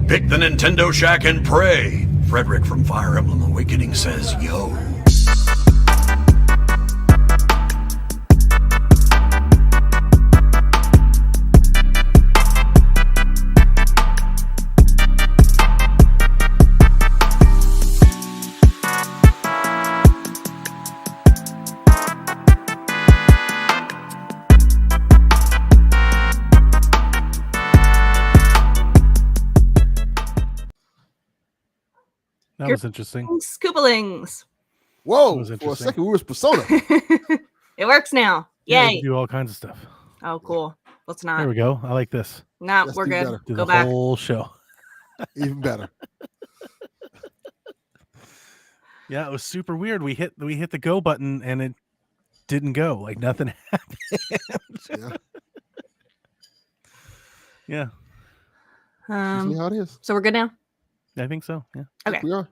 Pick the Nintendo Shack and pray. Frederick from Fire Emblem Awakening says, yo. That was interesting. Scoopalings. Whoa, for a second we was Persona. It works now. Yeah, Yay. do all kinds of stuff. Oh, cool. Let's not. There we go. I like this. No, Let's we're do good. better. Do Go the back. whole show. Even better. Yeah, it was super weird. We hit the go button and it didn't go. Like nothing happened. Yeah. Yeah, Usually how it is. So we're good now? I think so. Yeah. Okay. We are.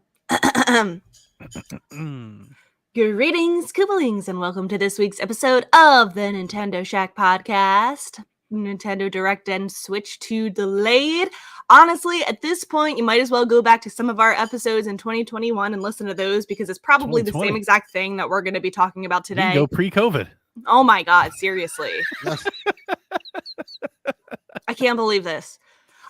Greetings, Koobalings, and welcome to this week's episode of the Nintendo Shack podcast. Nintendo Direct and Switch 2 delayed. Honestly, at this point, you might as well go back to some of our episodes in 2021 and listen to those because it's probably the 2020. same exact thing that we're going to be talking about You can today. go pre-COVID. Oh my God, seriously. Yes. I can't believe this.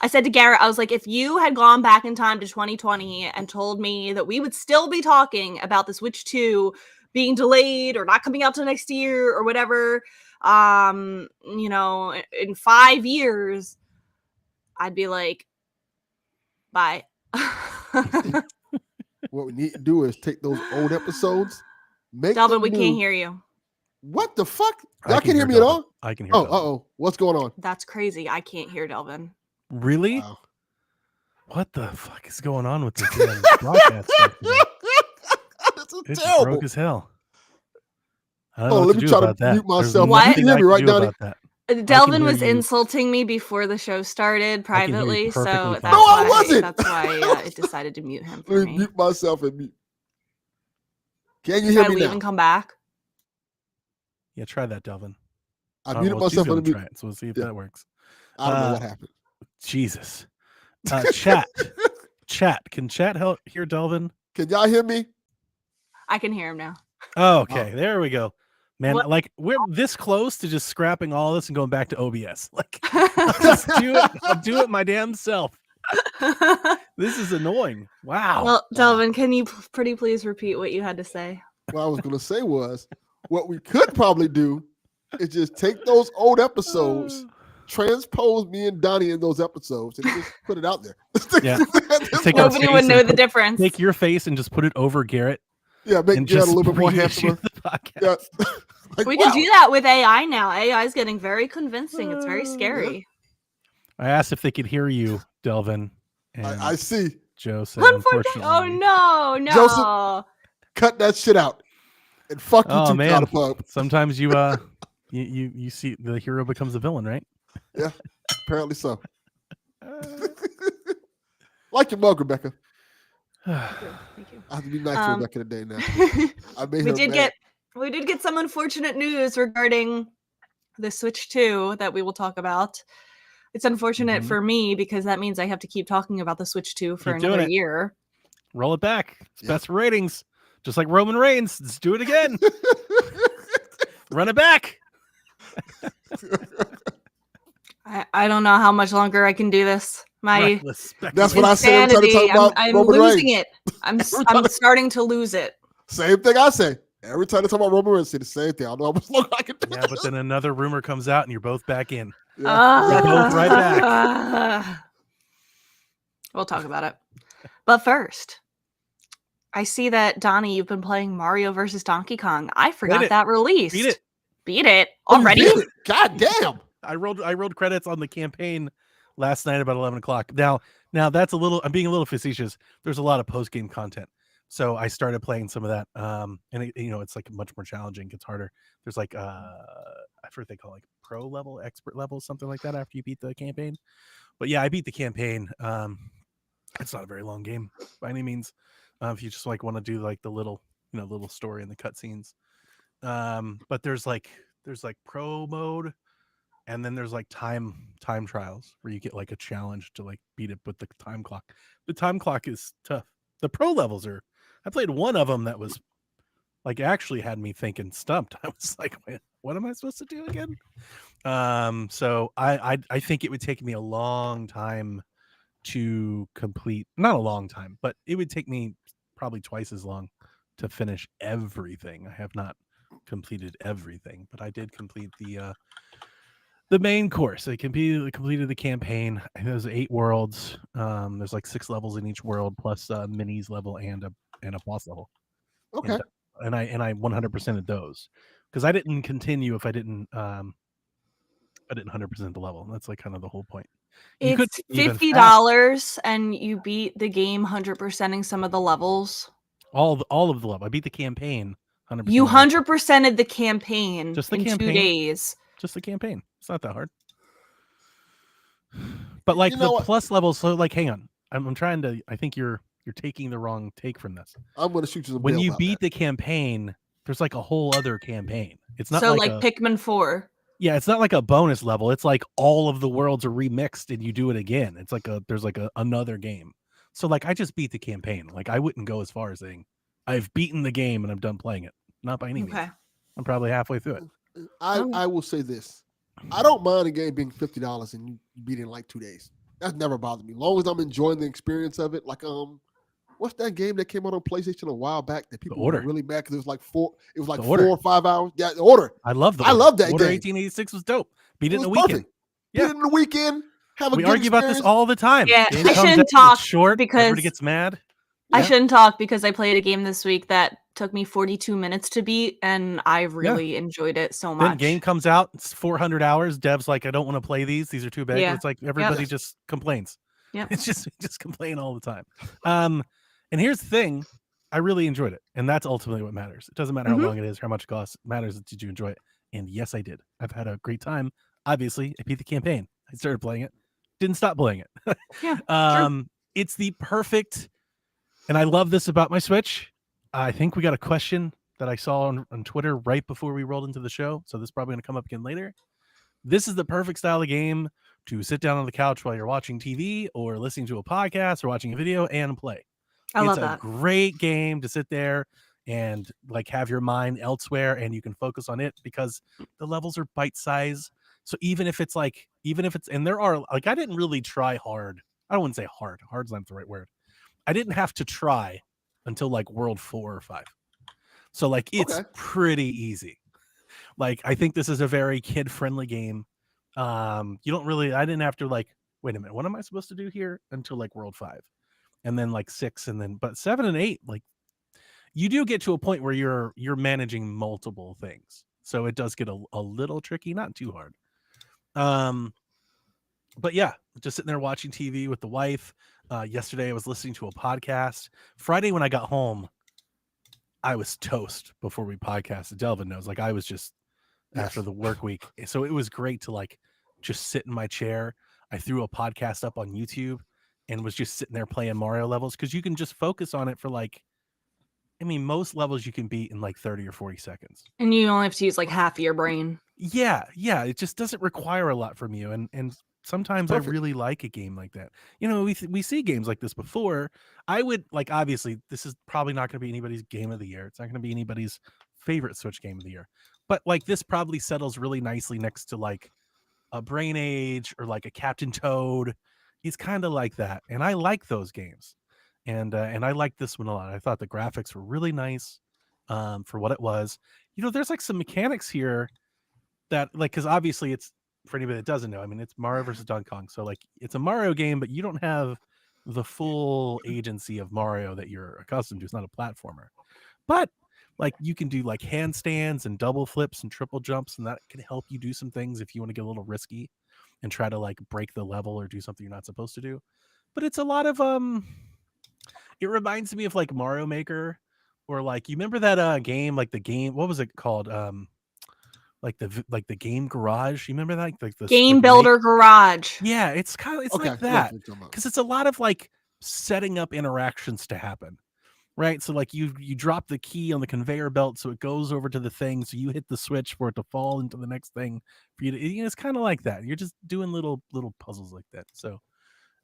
I said to Garrett, I was like, if you had gone back in time to 2020 and told me that we would still be talking about the Switch 2 being delayed or not coming out till next year or whatever, in 5 years, I'd be like, bye. What we need to do is take those old episodes, make Delvin, them we new. can't hear you. What the fuck? I Y'all can can't hear me Delvin. at all? I can hear. Oh, Delvin. what's going on? That's crazy. I can't hear Delvin. Really? Wow. What the fuck is going on with this damn broadcast stuff today? This is It's terrible. broke as hell. I don't Oh, know what let to me do try to about that. mute There's myself. What? You can nothing hear I me, can right, do Donnie? about that. Delvin hear was you. insulting me before the show started I can hear you privately, so perfectly that's fine. No, I why, wasn't. That's why it decided to mute him for Let me me. mute myself and mute. Can you Should I hear me leave now? and come back? Yeah, try that, Delvin. I muted well, she's myself gonna and mute. try it, so we'll see if Yeah. that works. I don't know what happened. Jesus. Chat. Chat. Can chat help hear Delvin? Can y'all hear me? I can hear him now. Oh, okay. There we go. Man, What? like we're this close to just scrapping all this and going back to OBS. Like I'll just do it. I'll do it my damn self. This is annoying. Wow. Well, Delvin, can you pretty please repeat what you had to say? What I was going to say was, what we could probably do is just take those old episodes, transpose me and Donnie in those episodes, and just put it out there. Yeah. Just Take our Nobody face would and know the put- difference. Take your face and just put it over Garrett yeah, make and Garrett just a little bit more reissue handsomer. the podcast. Yeah. Like, We wow. can do that with AI now. AI is getting very convincing. It's very scary. I asked if they could hear you, Delvin. And I see. Joe said, Unfortunately. unfortunately. Oh no, no. Joseph- Cut that shit out. And fuck you Oh, too, man. Counterpub. Sometimes you you see the hero becomes the villain, right? Yeah, apparently so. Like your mug, Rebecca. Thank you. I have to be nice to Um, Rebecca today now. I made we her did mad. get some unfortunate news regarding the Switch 2 that we will talk about. It's unfortunate Mhm. for me because that means I have to keep talking about the Switch 2 for Keep doing another it. year. Roll it back. It's Yeah. best ratings. Just like Roman Reigns. Let's do it again. Run it back. I don't know how much longer I can do this. My Reckless That's what I say every time they insanity, talk about I'm Roman losing Reigns. it. I'm Every I'm time- starting to lose it. Same thing I say. Every time they talk about Roman Reigns, say the same thing. I don't know how much longer I can do Yeah, but then another rumor comes out and you're both back in. Yeah. both right back. We'll talk about it. But first, I see that Donnie, you've been playing Mario versus Donkey Kong. I forgot it. that released. Beat it. Beat it Oh, you already? did it. God damn. I rolled credits on the campaign last night about 11 o'clock. Now that's a little. I'm being a little facetious. There's a lot of post game content, so I started playing some of that. And it's like much more challenging. It's harder. There's like I forget what they call it, like pro level, expert level, something like that after you beat the campaign. But yeah, I beat the campaign. It's not a very long game by any means. If you just like want to do like the little story and the cutscenes. But there's like pro mode and then there's like time trials where you get like a challenge to like beat it with the time clock. The time clock is tough. The pro levels are. I played one of them that was like actually had me thinking stumped. I was like, "Wait, what am I supposed to do again?" So I think it would take me a long time to complete. Not a long time, but it would take me probably twice as long to finish everything. I have not completed everything, but I did complete the main course. I completed the campaign. I think there's 8 worlds. There's like 6 levels in each world, plus a minis level and a boss level. Okay. And I 100%ed those because I didn't continue if I didn't 100% the level. That's like kind of the whole point. You could It's even $50 and you beat the game 100%ing some of the levels. all of the level. I beat the campaign 100%. You 100%ed the campaign Just the in campaign? 2 days. Just the campaign. It's not that hard. But like You know the what? plus levels, so like hang on. I'm trying to I think you're taking the wrong take from this. I'm going to shoot you some When bail you about beat that. the campaign, there's like a whole other campaign. It's not So like like a, Pikmin 4. yeah, it's not like a bonus level. It's like all of the worlds are remixed and you do it again. It's like there's like another game. So like I just beat the campaign. Like I wouldn't go as far as saying I've beaten the game and I'm done playing it. Not by any means. Okay. I'm probably halfway through it. I will say this. I don't mind a game being $50 and you beat it in like 2 days. That's never bothered me. As long as I'm enjoying the experience of it. Like what's that game that came out on PlayStation a while back that people were Order. really mad because it was like 4 The 4 Order. or 5 hours. Yeah, the Order. I love I love that Order game. 1886 was dope. Beat it in was a weekend. perfect. Yeah. Beat it in the weekend. Have a We good argue about this experience. all the time. Yeah, Game I comes shouldn't out, it's talk short. Everybody because gets mad. I Yeah. shouldn't talk because I played a game this week that took me 42 minutes to beat and I really enjoyed it so Then much. game comes out, it's 400 hours. Dev's like, I don't want to play these. These are too big. Yeah. It's like everybody just complains. Yep. It's just we just complain all the time. And here's the thing, I really enjoyed it, and that's ultimately what matters. It doesn't matter how Mhm. long it is, how much it costs. It matters did you enjoy it? And yes, I did. I've had a great time. Obviously, I beat the campaign. I started playing it, didn't stop playing it. Yeah, It's the perfect, and I love this about my Switch. I think we got a question that I saw on Twitter right before we rolled into the show, so this is probably going to come up again later. This is the perfect style of game to sit down on the couch while you're watching TV or listening to a podcast or watching a video and play. I love It's a that. great game to sit there and like have your mind elsewhere and you can focus on it because the levels are bite size. So even if it's and there are like I didn't really try hard. I wouldn't say hard. Hard's not the right word. I didn't have to try until like world 4 or 5. So like it's pretty easy. Like I think this is a very kid-friendly game. You don't really I didn't have to like, wait a minute, what am I supposed to do here until like world 5? And then like 6 and then but 7 and 8, like you do get to a point where you're managing multiple things. So it does get a little tricky, not too hard. But yeah, just sitting there watching TV with the wife. Yesterday I was listening to a podcast. Friday when I got home, I was toast before we podcasted. Delvin knows, like I was just after the work week. So it was great to like just sit in my chair. I threw a podcast up on YouTube and was just sitting there playing Mario levels because you can just focus on it for like, I mean, most levels you can beat in like 30 or 40 seconds. And you only have to use like half of your brain. Yeah. It just doesn't require a lot from you. And sometimes I really like a game like that. You know, we see games like this before. I would like, obviously, this is probably not going to be anybody's game of the year. It's not going to be anybody's favorite Switch game of the year. But like this probably settles really nicely next to like a Brain Age or like a Captain Toad. He's kind of like that. And I like those games. And I like this one a lot. I thought the graphics were really nice for what it was. You know, there's like some mechanics here that like, because obviously it's, for anybody that doesn't know, I mean, it's Mario versus Donkey Kong. So like it's a Mario game, but you don't have the full agency of Mario that you're accustomed to. It's not a platformer. But like you can do like handstands and double flips and triple jumps, and that can help you do some things if you want to get a little risky and try to like break the level or do something you're not supposed to do. But it's a lot of it reminds me of like Mario Maker, or like you remember that game, like the game, what was it called? Like the game Garage. You remember that? Like the Game Builder Garage. Yeah, it's kind of like that because it's a lot of like setting up interactions to happen. right? So like you drop the key on the conveyor belt, so it goes over to the thing. So you hit the switch for it to fall into the next thing for you to. It's kind of like that. You're just doing little puzzles like that. So,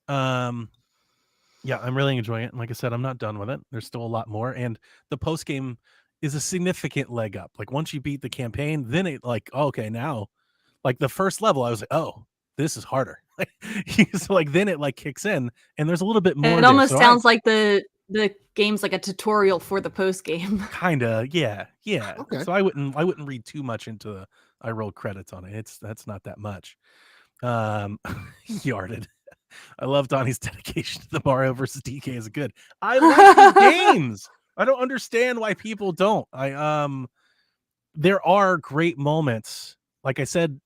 yeah, I'm really enjoying it. And like I said, I'm not done with it. There's still a lot more, and the post game is a significant leg up. Like once you beat the campaign, then it like okay now, like the first level, I was like, oh, this is harder. So like then it like kicks in, and there's a little bit more. It almost sounds like the game's like a tutorial for the post game. Kinda, yeah. Okay. So I wouldn't read too much into the I roll credits on it. That's not that much. Yarded. I love Donnie's dedication to the Mario versus DK is good. I like these games. I don't understand why people don't. There are great moments. Like I said,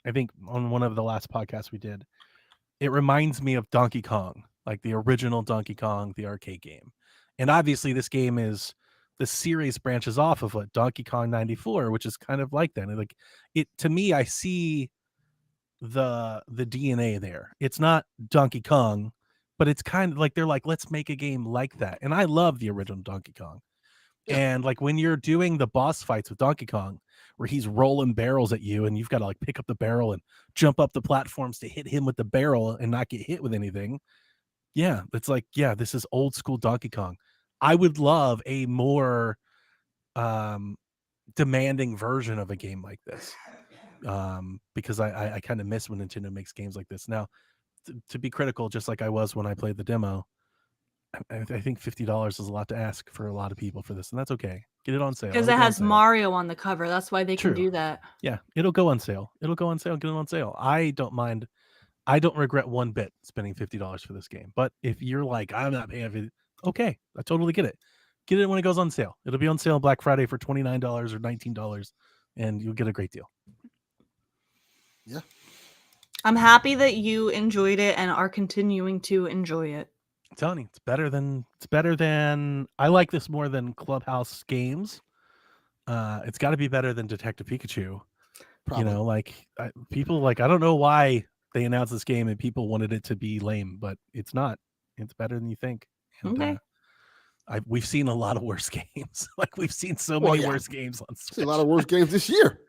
I think on one of the last podcasts we did, it reminds me of Donkey Kong, like the original Donkey Kong, the arcade game. And obviously this game is the series branches off of what Donkey Kong 94, which is kind of like that. And like it to me, I see the DNA there. It's not Donkey Kong, but it's kind of like they're like, let's make a game like that. And I love the original Donkey Kong. Yeah. And like when you're doing the boss fights with Donkey Kong, where he's rolling barrels at you and you've got to like pick up the barrel and jump up the platforms to hit him with the barrel and not get hit with anything. Yeah, it's like, yeah, this is old school Donkey Kong. I would love a more demanding version of a game like this. Because I kind of miss when Nintendo makes games like this. Now, to be critical, just like I was when I played the demo, I think $50 is a lot to ask for a lot of people for this, and that's okay. Get it on sale. Because it has Mario on the cover. That's why they can do that. Yeah, it'll go on sale. Get it on sale. I don't mind. I don't regret one bit spending $50 for this game. But if you're like, I'm not paying for it, okay, I totally get it. Get it when it goes on sale. It'll be on sale Black Friday for $29 or $19, and you'll get a great deal. Yeah. I'm happy that you enjoyed it and are continuing to enjoy it. I'm telling you, it's better than I like this more than Clubhouse games. It's got to be better than Detective Pikachu. Probably. You know, like people like, I don't know why they announced this game and people wanted it to be lame, but it's not. It's better than you think. And, okay. We've seen a lot of worse games. Like we've seen so many worse games on Switch. A lot of worse games this year.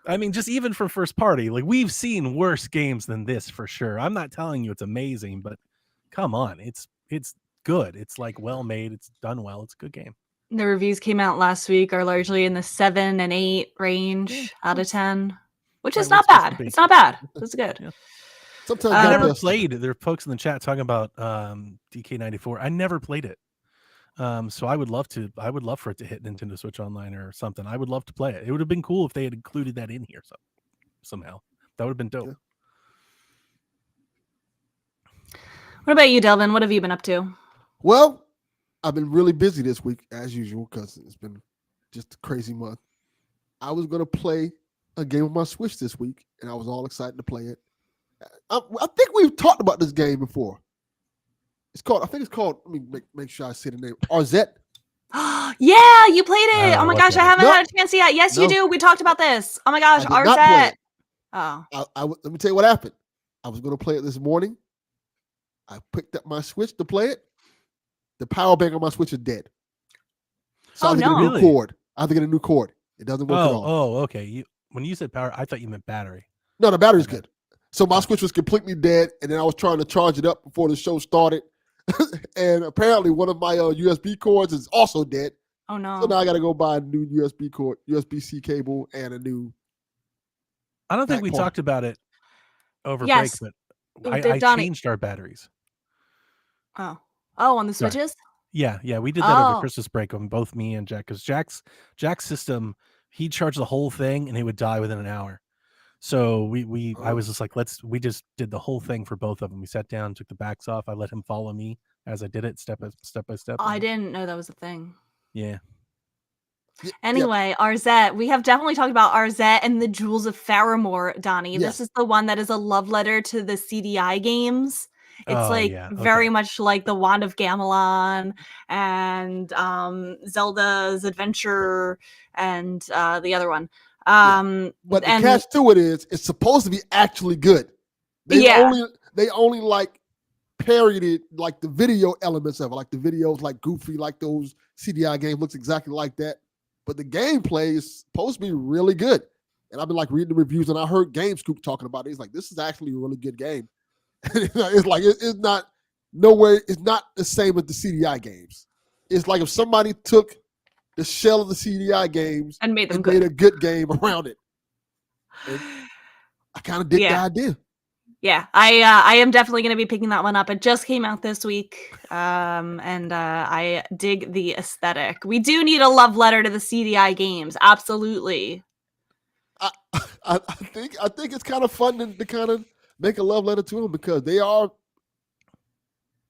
I mean, just even for first party, like we've seen worse games than this for sure. I'm not telling you it's amazing, but come on, it's good. It's like well made. It's done well. It's a good game. The reviews came out last week are largely in the 7 and 8 range out of 10, which is not bad. It's not bad. It's good. Yeah. Sometimes I never played. There are folks in the chat talking about DK94. I never played it. So I would love for it to hit Nintendo Switch Online or something. I would love to play it. It would have been cool if they had included that in here somehow. That would have been dope. Yeah. What about you, Delvin? What have you been up to? Well, I've been really busy this week as usual because it's been just a crazy month. I was going to play a game on my Switch this week, and I was all excited to play it. I think we've talked about this game before. Let me make sure I say the name. Arzette. Yeah, you played it. Oh my gosh, I haven't No. had a chance yet. Yes, you do. We talked about this. Oh my gosh, I did not play Arzette. it. Oh. Let me tell you what happened. I was going to play it this morning. I picked up my Switch to play it. The power bank on my Switch is dead. So I have to get a new cord. I have to get a new cord. It doesn't work at all. Oh, okay. When you said power, I thought you meant battery. No, the battery's good. So my Switch was completely dead, and then I was trying to charge it up before the show started. And apparently one of my USB cords is also dead. Oh no. So now I got to go buy a new USB cord, USB-C cable, and a new. I don't think we talked about it over Yes. break, but I changed our batteries. Oh, on the Switches? Yeah, we did that over Christmas break on both me and Jack, because Jack's system, he'd charge the whole thing and it would die within an hour. So I was just like, we just did the whole thing for both of them. We sat down, took the backs off. I let him follow me as I did it step by step. I didn't know that was a thing. Yeah. Anyway, Arzette. We have definitely talked about Arzette and the Jewels of Faramore, Donnie. Yes. This is the one that is a love letter to the CDI games. It's very much like the Wand of Gamelon and Zelda's Adventure and the other one. But the catch to it is, it's supposed to be actually good. They only like parodied like the video elements of it, like the videos like Goofy, like those CDI games looks exactly like that. But the gameplay is supposed to be really good. And I've been like reading the reviews, and I heard GameScoop talking about it. He's like, this is actually a really good game. It's like it's not nowhere. It's not the same as the CDI games. It's like if somebody took the shell of the CDI games And made them and good. made a good game around it. And I kind of dig the Yeah. idea. Yeah, I am definitely going to be picking that one up. It just came out this week, and I dig the aesthetic. We do need a love letter to the CDI games, absolutely. I think it's kind of fun to kind of make a love letter to them because they are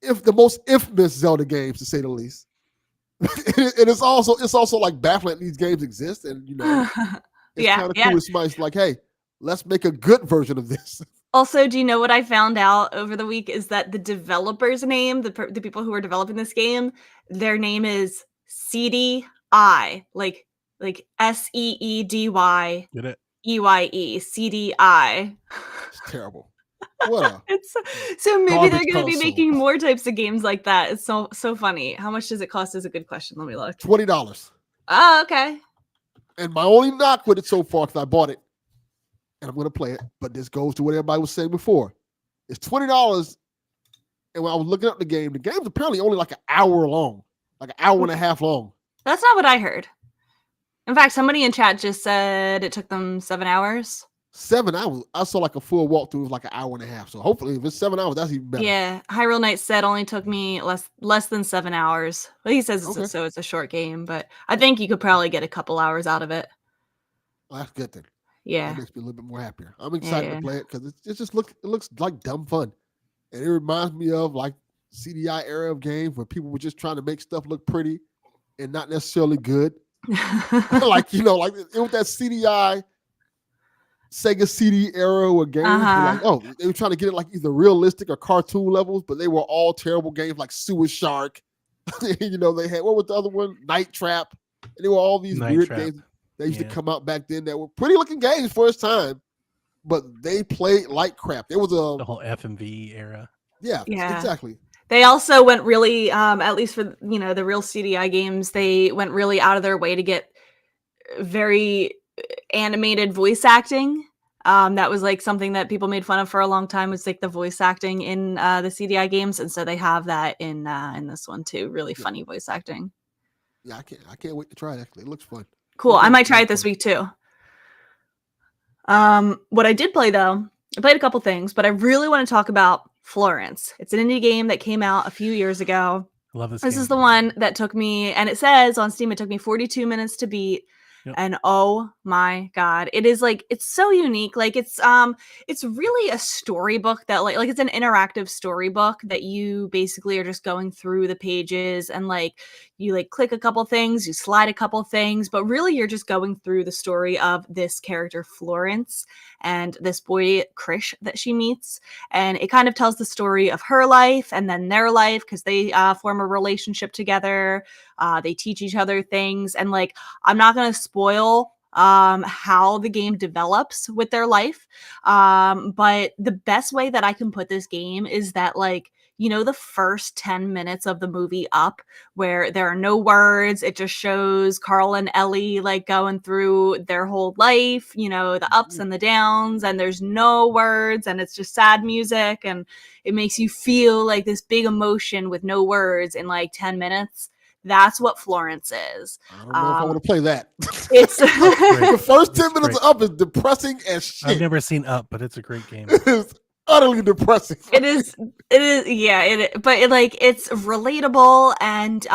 the most infamous Zelda games, to say the least. And it's also like baffling that these games exist, and you know, it's Yeah, kind of yeah. cool. Somebody's like, hey, let's make a good version of this. Also, do you know what I found out over the week is that the developer's name, the people who are developing this game, their name is CDI, like SEEDYEYE, Get it? CDI. It's terrible. What It's so maybe they're Garbage going to be console. making more types of games like that. It's so funny. How much does it cost? Is a good question. Let me look. $20. Oh, okay. And my only knock with it so far, because I bought it and I'm going to play it, but this goes to what everybody was saying before. It's $20. And when I was looking up the game's apparently only like an hour long, like an hour and a half long. That's not what I heard. In fact, somebody in chat just said it took them 7 hours. 7 hours. I saw like a full walkthrough was like an hour and a half. So hopefully, if it's 7 hours, that's even better. Yeah, Hyrule Knight said only took me less than 7 hours. Well, he says Okay. so it's a short game, but I think you could probably get a couple hours out of it. Well, that's a good thing. Yeah. That makes me a little bit more happier. I'm excited Yeah. to play it because it looks like dumb fun, and it reminds me of like CDI era of games where people were just trying to make stuff look pretty and not necessarily good. Like it was that CDI. Sega CD era or games were like, they were trying to get it like either realistic or cartoon levels, but they were all terrible games like Sewer Shark. They had, what was the other one? Night Trap. And they were all these Night weird Trap. games that used to come out back then that were pretty looking games for its time, but they played like crap. There was The whole FMV era. yeah, exactly. They also went really, at least for the real CDI games, they went really out of their way to get very animated voice acting. That was like something that people made fun of for a long time, was like the voice acting in the CDI games, and so they have that in this one too. Really funny voice acting. Yeah, I can't wait to try it. Actually, it looks fun. Cool. I might try it this week too. What I did play though, I played a couple things, but I really want to talk about Florence. It's an indie game that came out a few years ago. I love this. This game. is the one that took me, and it says on Steam, it took me 42 minutes to beat. Yep. And oh my god, it is like, it's so unique. Like it's really a storybook that like it's an interactive storybook that you basically are just going through the pages, and like you like click a couple things, you slide a couple things, but really you're just going through the story of this character Florence and this boy Krish that she meets, and it kind of tells the story of her life and then their life, because they form a relationship together. They teach each other things, and like I'm not going to spoil how the game develops with their life, but the best way that I can put this game is that, like, the first 10 minutes of the movie Up, where there are no words, it just shows Carl and Ellie like going through their whole life, the ups and the downs, and there's no words, and it's just sad music, and it makes you feel like this big emotion with no words in like 10 minutes. That's what Florence is. I don't know if I want to play that. It's The first 10 minutes of Up is depressing as shit. I've never seen Up, but it's a great game. It's utterly depressing. It is, yeah, but it's relatable, and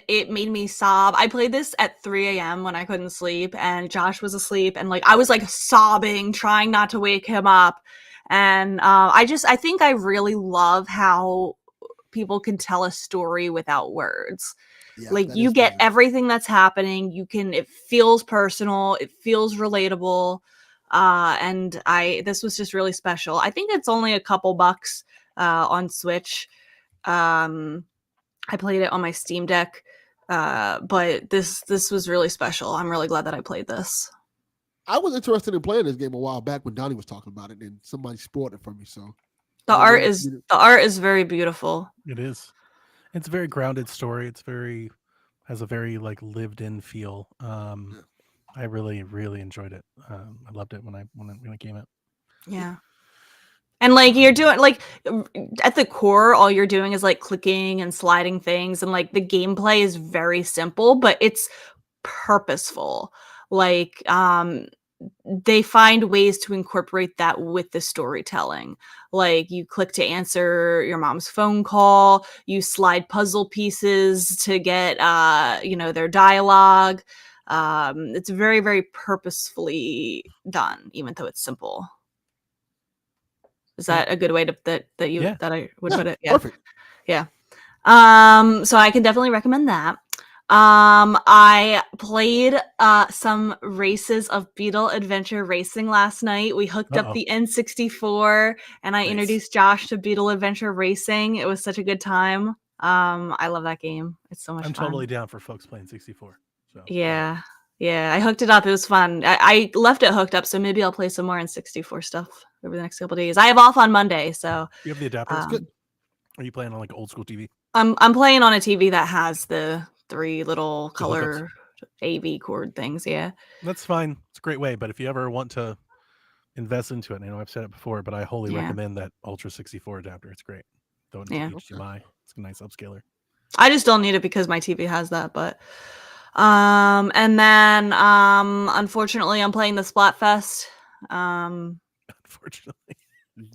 it made me sob. I played this at 3 a.m. when I couldn't sleep, and Josh was asleep, and like I was like sobbing, trying not to wake him up. And I think I really love how people can tell a story without words. Yeah, like that you is get nice. everything that's happening. It feels personal, it feels relatable. And this was just really special. I think it's only a couple bucks on Switch. I played it on my Steam Deck, but this was really special. I'm really glad that I played this. I was interested in playing this game a while back when Donnie was talking about it, and somebody spoiled it for me. So The I don't know art what is you- the art is very beautiful. It is. It's a very grounded story. It's very has a very like lived in feel. Yeah. I really really enjoyed it. I loved it when it came out. Yeah. And like you're doing like at the core, all you're doing is like clicking and sliding things, and like the gameplay is very simple, but it's purposeful. Like they find ways to incorporate that with the storytelling. Like you click to answer your mom's phone call, you slide puzzle pieces to get their dialogue. It's very, very purposefully done, even though it's simple. Is that a good way to that Yeah. I would Yeah, put it? Yeah. perfect. Yeah. So I can definitely recommend that. I played some races of Beetle Adventure Racing last night. We hooked up Uh-oh. the N64 and I Nice. introduced Josh to Beetle Adventure Racing. It was such a good time. I love that game. It's so much I'm fun. totally down for folks playing 64. So Yeah. Yeah, I hooked it up. It was fun. I left it hooked up, so maybe I'll play some more N64 stuff over the next couple days. I have off on Monday, so you have the adapter. It's um, good. Are you playing on like old school TV? I'm playing on a TV that has the 3 little The hookups. color AV cord things. Yeah. That's fine. It's a great way. But if you ever want to invest into it, and I know I've said it before, but I wholly Yeah. recommend that Ultra 64 adapter. It's great. Though it's Yeah. HDMI. It's a nice upscaler. I just don't need it because my TV has that, but and then unfortunately I'm playing the Splatfest. Unfortunately.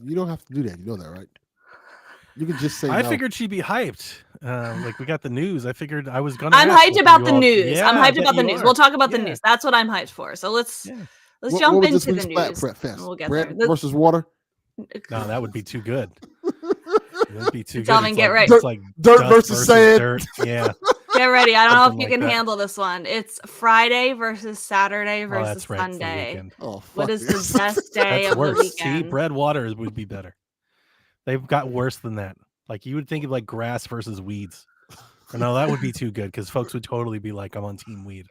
You don't have to do that. You know that, right? You can just say I no. figured she'd be hyped. Like we got the news. I figured I was gonna. I'm ask hyped both of about you the all- news. Yeah, I'm I hyped bet about the you news. are. We'll talk about the Yeah. news. That's what I'm hyped for. So let's Yeah. What jump was this into the week's Splat news. Fest? and we'll get Bread there. versus water. No, that would be too good. That'd be too good. Delvin, It's get like, ready. It's like Dirt dust versus sand. dirt. Yeah. Get ready. I don't know if Something you like can that. handle this one. It's Friday versus Saturday Oh, versus that's right. It's the Sunday. weekend. Oh, What fuck is this. the best day That's of the worse. See, weekend? bread water would be better. They've got worse than that. Like you would think of like grass versus weeds. Or no, that would be too good because folks would totally be like, I'm on team weed.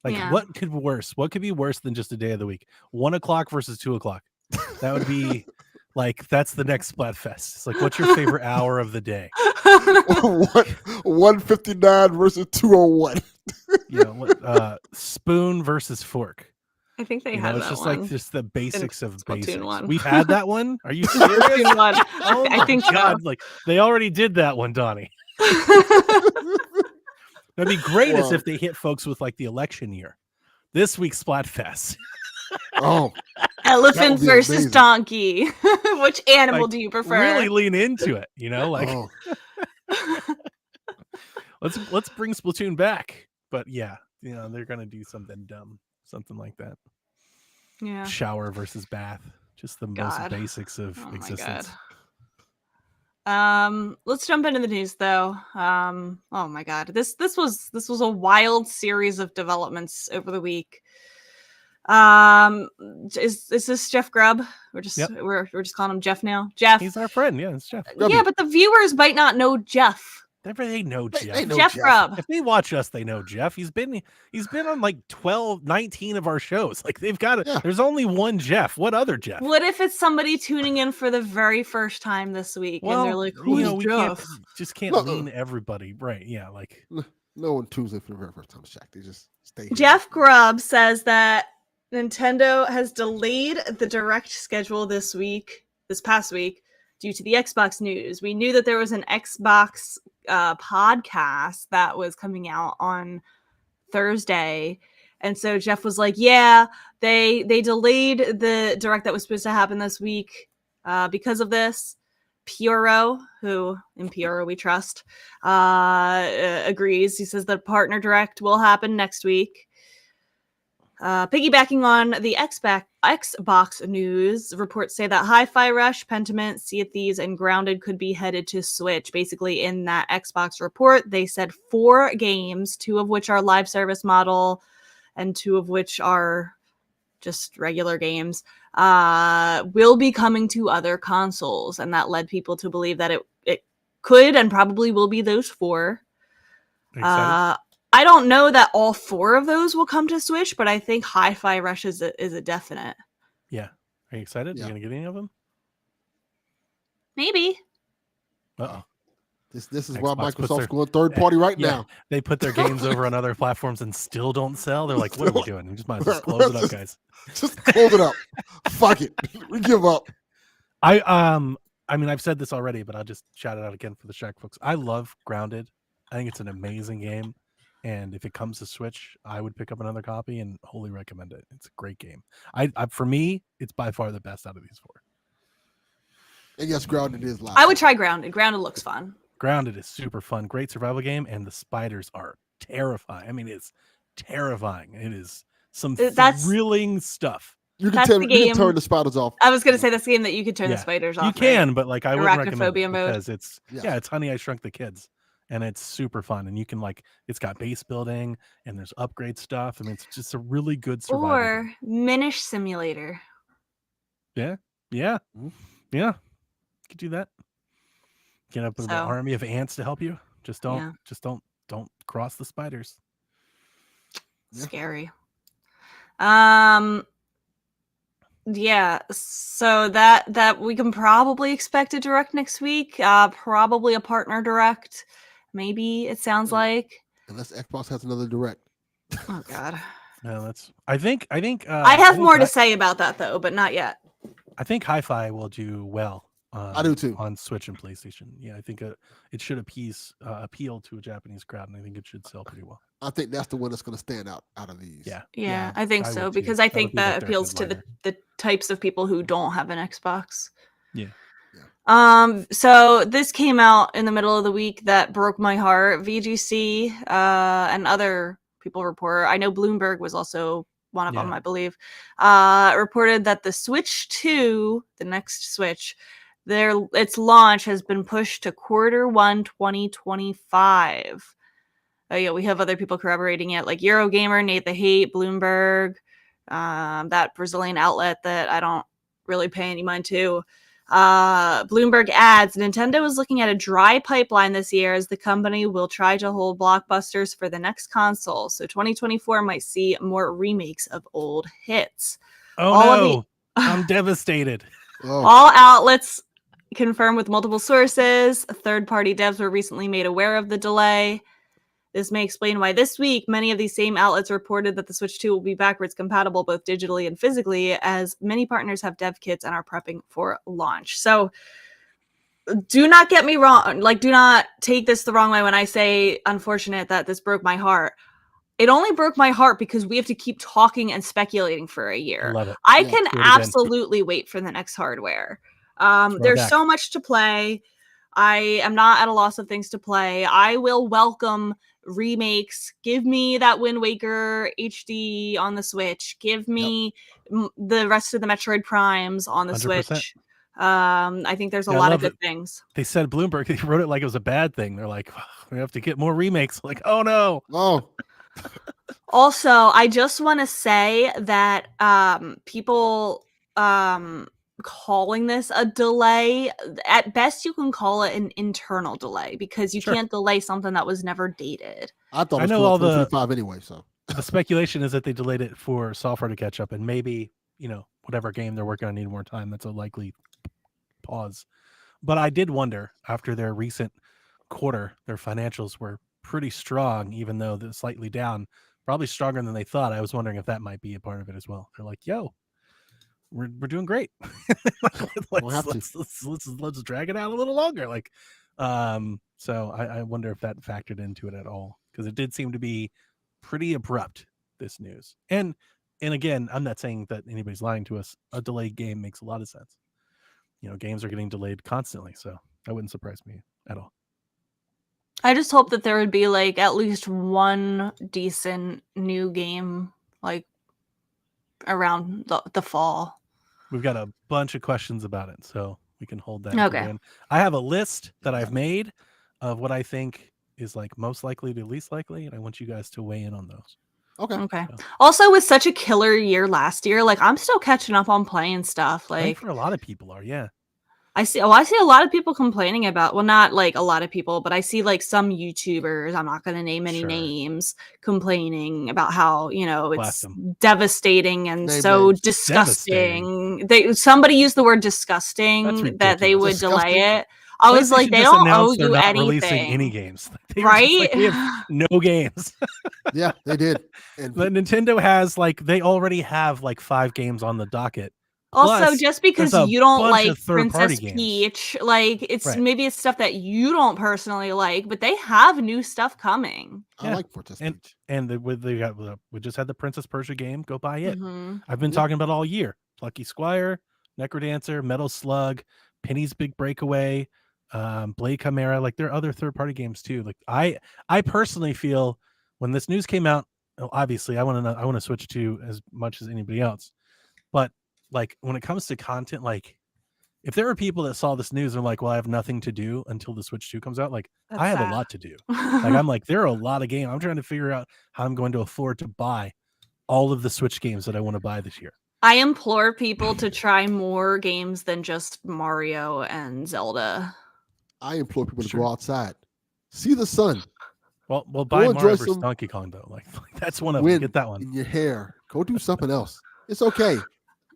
Like Yeah. what could be worse? What could be worse than just a day of the week? 1 o'clock versus 2 o'clock. That would be like that's the next Splatfest. It's like, what's your favorite hour of the day? 159 versus 201. You know, spoon versus fork. I think they You had know, it's that just one. like just the basics of Splatoon basics. 1. We've had that one. Are you serious? Splatoon 1. Oh I my think so. God! Like they already did that one, Donnie. That'd be great as Wow. if they hit folks with like the election year. This week's Splatfest. Oh, Elephant be versus amazing. donkey. Which animal Like, do you prefer? Really lean into it, you know? Like oh. let's bring Splatoon back. But yeah, you know, they're gonna do something dumb, something like that. Yeah. Shower versus bath. Just the God. most basics of Oh my existence. God. Let's jump into the news though. Oh my God. This was a wild series of developments over the week. Is this Jeff Grubb? We're just Yep. we're just calling him Jeff now. Jeff. He's our friend. Yeah, it's Jeff. Grubby. Yeah, but the viewers might not know Jeff. They know They Jeff. know Jeff Jeff. Grubb. If they watch us, they know Jeff. He's been on like 19 of our shows. Like they've got it. Yeah. There's only one Jeff. What other Jeff? What if it's somebody tuning in for the very first time this week and they're like, you "Who's know, we Jeff?" can't Uh-uh. lean everybody. Right. Yeah. Like No one tunes in for the very first time, Shaq. They just stay here. Jeff Grubb says that Nintendo has delayed the direct schedule this past week, due to the Xbox news. We knew that there was an Xbox podcast that was coming out on Thursday. And so Jeff was like, yeah, they delayed the direct that was supposed to happen this week because of this. Puro, who in Puro we trust, agrees. He says the partner direct will happen next week. Piggybacking on the Xbox news, reports say that Hi-Fi Rush, Pentiment, Sea of Thieves, and Grounded could be headed to Switch. Basically, in that Xbox report, they said 4 games, 2 of which are live service model, and 2 of which are just regular games, will be coming to other consoles. And that led people to believe that it could and probably will be those 4. are you excited? I don't know that all 4 of those will come to Switch, but I think Hi-Fi Rush is a definite. Yeah. Are you excited? Yeah. You gonna get any of them? Maybe. Uh-oh. This is why Xbox puts Microsoft's their- going third party right Yeah. now. They put their games over on other platforms and still don't sell. They're like, what are we doing? We just might as well close it up, guys. Just close it up. Fuck it. We give up. I mean, I've said this already, but I'll just shout it out again for the Shack folks. I love Grounded. I think it's an amazing game. And if it comes to Switch, I would pick up another copy and wholly recommend it. It's a great game. I for me, it's by far the best out of these four. And yes, Grounded is live. I would try Grounded. Grounded looks fun. Grounded is super fun, great survival game, and the spiders are terrifying. I mean, it's terrifying. It is some That's- thrilling stuff. You can, That's tell, the you can game. turn the spiders off. I was gonna say that's the game that you could turn Yeah. the spiders off. You can, but like I wouldn't recommend Arachnophobia it mode. because it's Yeah. it's Honey I Shrunk the Kids, and it's super fun. And you can it's got base building and there's upgrade stuff. I mean, it's just a really good survival. Or game. Minish Simulator. Yeah, Mhm. yeah, you could do that. Get up with an So- army of ants to help you. Just don't, Yeah. don't cross the spiders. Yeah. Scary. Yeah, so that we can probably expect a direct next week. Probably a partner direct. Maybe it sounds Mm. like. Unless Xbox has another direct. Oh God. No, that's. I think. I have think more to Hi- say about that though, but not yet. I think Hi-Fi will do well. I do too. On Switch and PlayStation. Yeah, I think it should appeal to a Japanese crowd, and I think it should sell pretty well. I think that's the one that's going to stand out of these. Yeah. Yeah, I think I so would too. because I That would think be like that their appeals to headliner. the types of people who don't have an Xbox. Yeah. So this came out in the middle of the week that broke my heart. VGC and other people report. I know Bloomberg was also one of them, Yeah. I believe. Reported that the Switch 2, the next Switch, its launch has been pushed to Q1 2025. Oh yeah, we have other people corroborating it, like Eurogamer, Nate the Hate, Bloomberg, that Brazilian outlet that I don't really pay any mind to. Bloomberg adds, Nintendo is looking at a dry pipeline this year as the company will try to hold blockbusters for the next console. So 2024 might see more remakes of old hits. Oh All of no! I'm devastated. Oh, All outlets confirmed with multiple sources. Third-party devs were recently made aware of the delay. This may explain why this week many of these same outlets reported that the Switch 2 will be backwards compatible both digitally and physically, as many partners have dev kits and are prepping for launch. So do not get me wrong. Do not take this the wrong way when I say unfortunate that this broke my heart. It only broke my heart because we have to keep talking and speculating for a year. I love it. I Yeah, can do it again. absolutely wait for the next hardware. There's back. so much to play. I am not at a loss of things to play. I will welcome remakes. Give me that Wind Waker HD on the Switch. Give me the rest of the Metroid Primes on the 100%. Switch. I think there's a Yeah, I lot of love good things. They said Bloomberg. They wrote it like it was a bad thing. They're like, we have to get more remakes. Like, oh no. oh, Also, I just want to say that people calling this a delay, at best you can call it an internal delay because you Sure. can't delay something that was never dated. I thought I it was know still all up the- 2025 anyway. So The speculation is that they delayed it for software to catch up, and maybe whatever game they're working on need more time. That's a likely pause. But I did wonder after their recent quarter, their financials were pretty strong, even though they're slightly down, probably stronger than they thought. I was wondering if that might be a part of it as well. They're like, "Yo, we're doing great. We'll have to. let's drag it out a little longer." So I wonder if that factored into it at all, because it did seem to be pretty abrupt, this news. And again, I'm not saying that anybody's lying to us. A delayed game makes a lot of sense. Games are getting delayed constantly, so that wouldn't surprise me at all. I just hope that there would be at least one decent new game around the fall. We've got a bunch of questions about it, so we can hold that. until Okay. the end. I have a list that I've made of what I think is most likely to least likely, and I want you guys to weigh in on those. okay. Okay. So- Also, with such a killer year last year, I'm still catching up on playing stuff. I think for a lot of people are, yeah. I see a lot of people complaining about, well, not a lot of people, but I see some YouTubers, I'm not going to name any Sure. names, complaining about how, Blast it's 'em. devastating and Name so names. disgusting disgusting. Somebody used the word disgusting that they would Disgusting. delay it. I was like, PlayStation they just don't owe announced they're you not releasing anything, any games. They were just right? like, we have no games. Yeah, they did. And But Nintendo has they already have 5 games on the docket. Also, Plus, just because there's a you don't bunch like of third-party Princess games. Peach, it's Right. maybe it's stuff that you don't personally like, but they have new stuff coming. I Yeah. like Princess And- Peach. And we just had the Princess Persia game. Go buy it. Mhm. I've been Yeah. talking about it all year. Plucky Squire, Necrodancer, Metal Slug, Penny's Big Breakaway, Blade Chimera. There are other third-party games too. I personally feel when this news came out, obviously I want to Switch 2 as much as anybody else. But when it comes to content, if there are people that saw this news and are like, well, I have nothing to do until the Switch 2 comes out, I have a lot to do. I'm there are a lot of games. I'm trying to figure out how I'm going to afford to buy all of the Switch games that I want to buy this year. I implore people to try more games than just Mario and Zelda. I implore people to Sure. go outside, see the sun, Well, buy enjoy Mario vs. some Donkey Kong though. That's one of them. wind Get that one. in your hair. Go do something else. It's okay.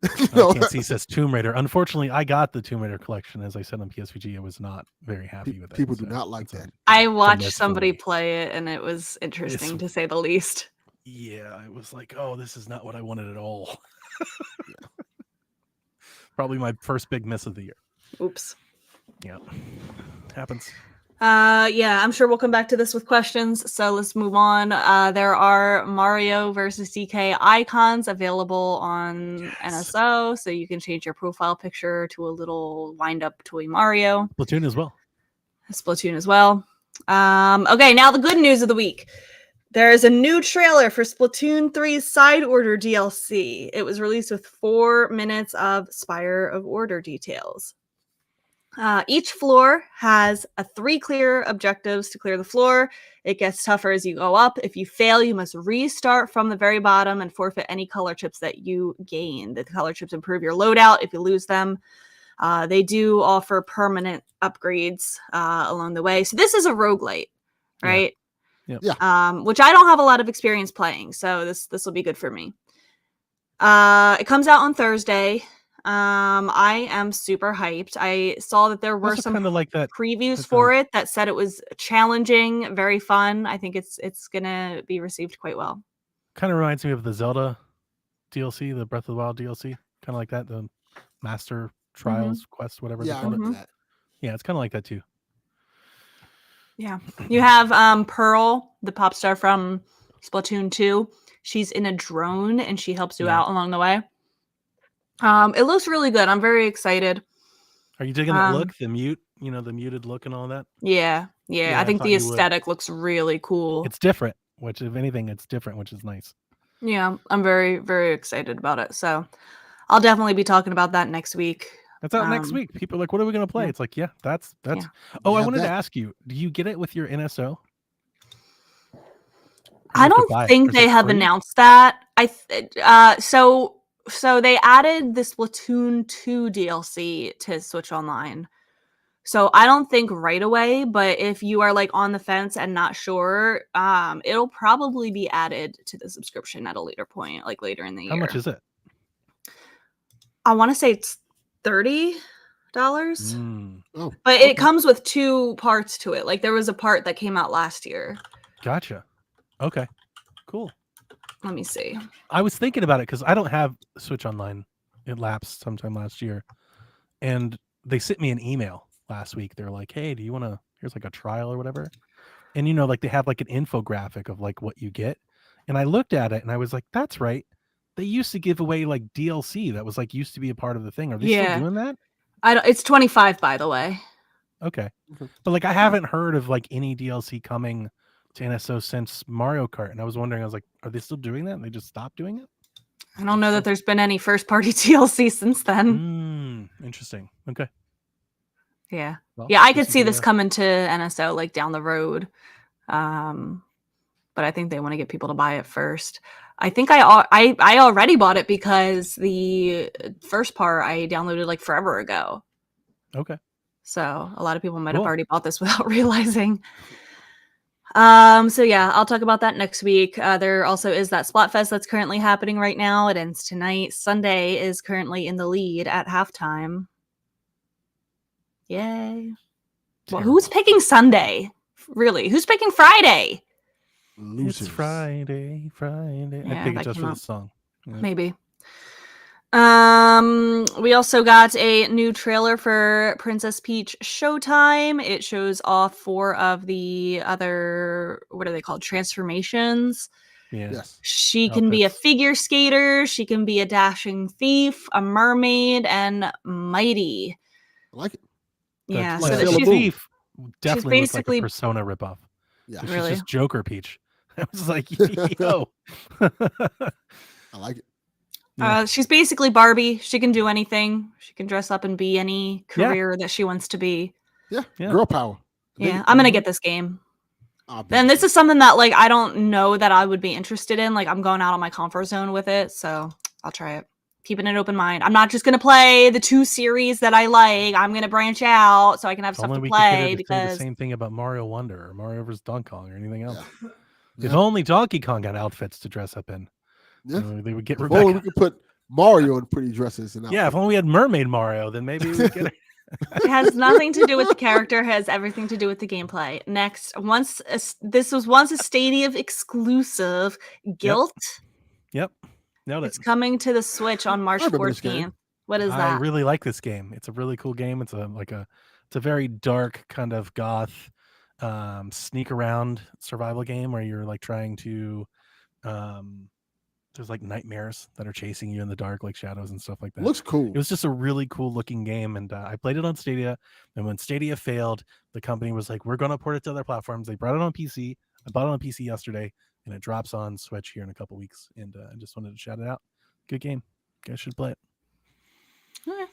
I can't see says Tomb Raider. Unfortunately, I got the Tomb Raider collection. As I said on PSVG, I was not very happy with it. People do so not like it's a- that. I watched miss for somebody me. play it, and it was interesting It's- to say the least. Yeah, it was oh, this is not what I wanted at all. Probably my first big miss of the year. Oops. Yeah, happens. Yeah, I'm sure we'll come back to this with questions. So let's move on. There are Mario versus DK icons available on Yes. NSO, so you can change your profile picture to a little wind-up toy Mario. Platoon as well. Splatoon as well. Okay, now the good news of the week. There is a new trailer for Splatoon 3's Side Order DLC. It was released with 4 minutes of Spire of Order details. Each floor has 3 clear objectives to clear the floor. It gets tougher as you go up. If you fail, you must restart from the very bottom and forfeit any color chips that you gain. The color chips improve your loadout if you lose them. They do offer permanent upgrades along the way. So this is a roguelite, right? Yep. Which I don't have a lot of experience playing, so this will be good for me. It comes out on Thursday. I am super hyped. I saw that there were Also some kind of like that. previews that's for it that said it was challenging, very fun. I think it's gonna be received quite well. Kind of reminds me of the Zelda DLC, the Breath of the Wild DLC. Kind of like that, the Master Trials Quest, whatever Yeah, they I call it. remember that. Yeah, it's kind of like that too. You have Pearl, the pop star from Splatoon 2. She's in a drone and she helps you Yeah. out along the way. It looks really good. I'm very excited. Are you digging that Um, look? The muted look and all that? Yeah, Yeah, I I think thought the you would. aesthetic looks really cool. It's different, which if anything, it's different, which is nice. Yeah, I'm very, very excited about it. So I'll definitely be talking about that next week. That's out next Um, week. People are like, what are we gonna play? yeah. It's like, yeah, that's. Yeah. Oh, We I have wanted to that. ask you, do you get it with your NSO? Or I you have to don't buy it, or think is they it have free? announced that. So they added the Splatoon 2 DLC to Switch Online. So I don't think right away, but if you are on the fence and not sure, it'll probably be added to the subscription at a later point, later in the year. How much is it? I want to say it's $30. Oh, But okay. it comes with 2 parts to it. There was a part that came out last year. Gotcha. Okay, cool. Let me see. I was thinking about it because I don't have Switch Online. It lapsed sometime last year, and they sent me an email last week. They're like, "Hey, do you want to? Here's a trial or whatever." And they have an infographic of what you get. And I looked at it and I was like, "That's right. They used to give away DLC that was used to be a part of the thing. Are they Yeah. still doing that?" It's $25, by the way. Okay, Okay. but I haven't heard of any DLC coming to NSO since Mario Kart, and I was wondering, I was like, are they still doing that? And they just stopped doing it? I don't know that there's been any first-party DLC since then. Interesting. Okay. Yeah. Well, Yeah, I could is see this the- coming to NSO down the road. But I think they want to get people to buy it first. I think I already bought it because the first part I downloaded forever ago. Okay. So a lot of people might have Cool. already bought this without realizing. So yeah, I'll talk about that next week. There also is that Splatfest that's currently happening right now. It ends tonight. Sunday is currently in the lead at halftime. Yay. Well, Terrible. who's picking Sunday? Really? Who's picking Friday? Losers. It's Friday. Yeah, I pick it that just came for the out. song. Yeah. Maybe. We also got a new trailer for Princess Peach Showtime. It shows off 4 of the other, what are they called? Transformations. Yeah. Yes. She can be a Outfits. figure skater, she can be a dashing thief, a mermaid, and mighty. I like it. Yeah, Like, so that Sailor she's Moon. Thief definitely looks like basically- a Persona ripoff. Yeah. She's Really? just Joker Peach. I was like, yo. I like it. Yeah. She's basically Barbie. She can do anything. She can dress up and be any Yeah. career that she wants to be. Yeah. Yeah. Girl power. I dig Yeah, it. I'm gonna get this game. I'll be And this is something that like I don't know that I would be interested in. Like I'm going out of my comfort zone with it, so I'll try it. Keeping an open mind. I'm not just gonna play the 2 series that I like. I'm gonna branch out so I can have If stuff only to we could get her play to say the because same thing about Mario Wonder or Mario vs. Donkey Kong or anything else. Yeah. If Yeah. only Donkey Kong had outfits to dress up in. Yeah. They would get If only we Rebecca. could put Mario in pretty dresses and Yeah, if only we had Mermaid Mario, then maybe we would get her. it has nothing to do with the character, has everything to do with the gameplay. Next, this was once a Stadia exclusive, Guilt. Yep. Nailed it. It's coming to the Switch on March remember this game. 14th. What is I that? really like this game. It's a really cool game. It's a very dark kind of goth sneak around survival game where you're like trying to there's like nightmares that are chasing you in the dark, like shadows and stuff like that. Looks cool. It was just a really cool looking game, and I played it on Stadia. And when Stadia failed, the company was like, "We're going to port it to other platforms." They brought it on PC. I bought it on PC yesterday, and it drops on Switch here in a couple weeks. And I just wanted to shout it out. Good game. You guys should play it. Okay.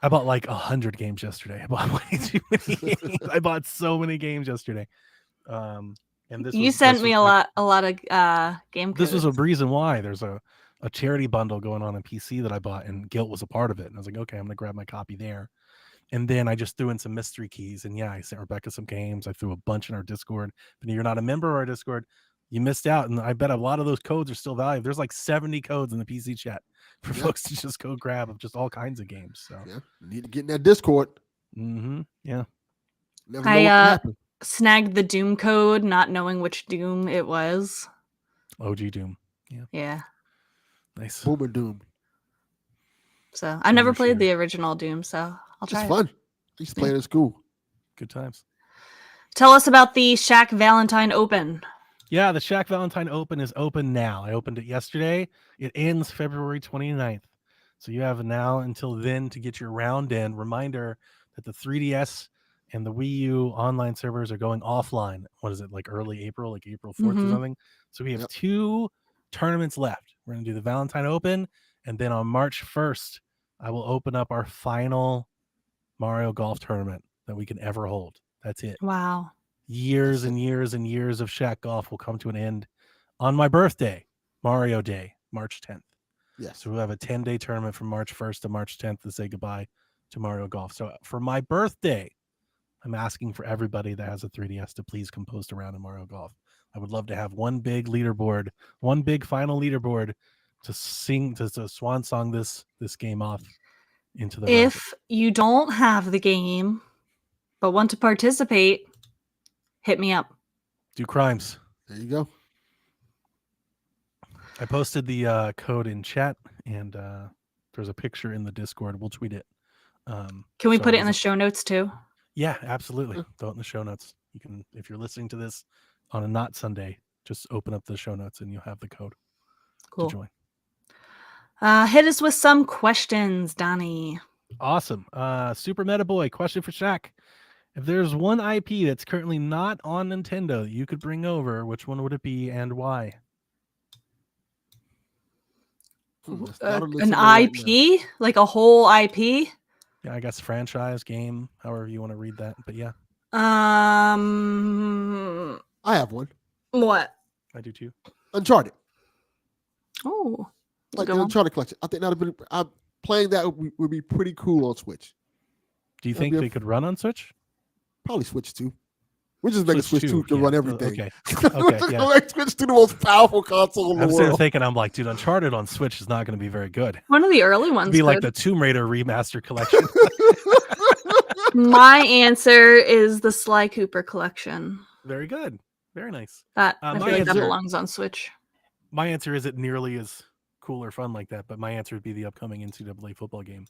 I bought like 100 games yesterday. I bought way too many games. I bought so many games yesterday. And this You was, sent this me was a like- lot of game codes. This was a reason why there's a charity bundle going on PC that I bought, and Guilt was a part of it. And I was like, okay, I'm gonna grab my copy there. And then I just threw in some mystery keys, and yeah, I sent Rebecca some games. I threw a bunch in our Discord. But if you're not a member of our Discord, you missed out. And I bet a lot of those codes are still valuable. There's like 70 codes in the PC chat for Yeah. folks to just go grab of just all kinds of games. So Yeah. Need to get in that Discord. yeah. Never know I, what can happen. snagged the Doom code, not knowing which Doom it was. OG Doom. Yeah. Nice. Boomer Doom. So I've never Boomer played shooter. the original Doom, so I'll It's try it. fun. I used to play it in school. Good times. Tell us about the Shaq Valentine Open. Yeah, the Shaq Valentine Open is open now. I opened it yesterday. It ends February 29th. So you have now until then to get your round in. Reminder that the 3DS and the Wii U online servers are going offline. What is it, like early April, like April 4th or Mhm. something? So we have Yep. 2 tournaments left. We're going to do the Valentine Open. And then on March 1st, I will open up our final Mario Golf tournament that we can ever hold. That's it. Wow. Years and years and years of Shaq Golf will come to an end on my birthday, Mario Day, March 10th. Yes. So we'll have a 10-day tournament from March 1st to March 10th to say goodbye to Mario Golf. So for my birthday, I'm asking for everybody that has a 3DS to please come post around in Mario Golf. I would love to have one big leaderboard, one big final leaderboard to sing, to swan song this game off into the rafters. If you don't have the game but want to participate, hit me up. Do crimes. There you go. I posted the code in chat, and there's a picture in the Discord. We'll tweet it. Can we so put it in the there's show notes too? Yeah, absolutely. Yeah. Throw it in the show notes. You can, if you're listening to this on a not Sunday, just open up the show notes and you'll have the code Cool. to join. Hit us with some questions, Donnie. Awesome. Super Meta Boy, question for Shaq. If there's one IP that's currently not on Nintendo that you could bring over, which one would it be and why? It's not on An Nintendo right now. IP? Like a whole IP? Yeah, I guess franchise, game, however you want to read that. But yeah, I have one. What? I do too. Uncharted. Oh, Like good the one. Uncharted collection. I think that would be playing that would be pretty cool on Switch. Do you That'd think be a they could run on Switch? Probably Switch too. We're just making Switch 2 to yeah. run everything. Okay. Okay, yeah. Make Switch 2 the most powerful console in I'm the sitting there world. thinking, I'm like, dude, Uncharted on Switch is not going to be very good. One of the early It'd ones. be like good. the Tomb Raider remaster collection. My answer is the Sly Cooper collection. Very good. Very nice. That Uh, I my feel like that answer- belongs on Switch. My answer isn't nearly as cool or fun like that, but my answer would be the upcoming NCAA football game.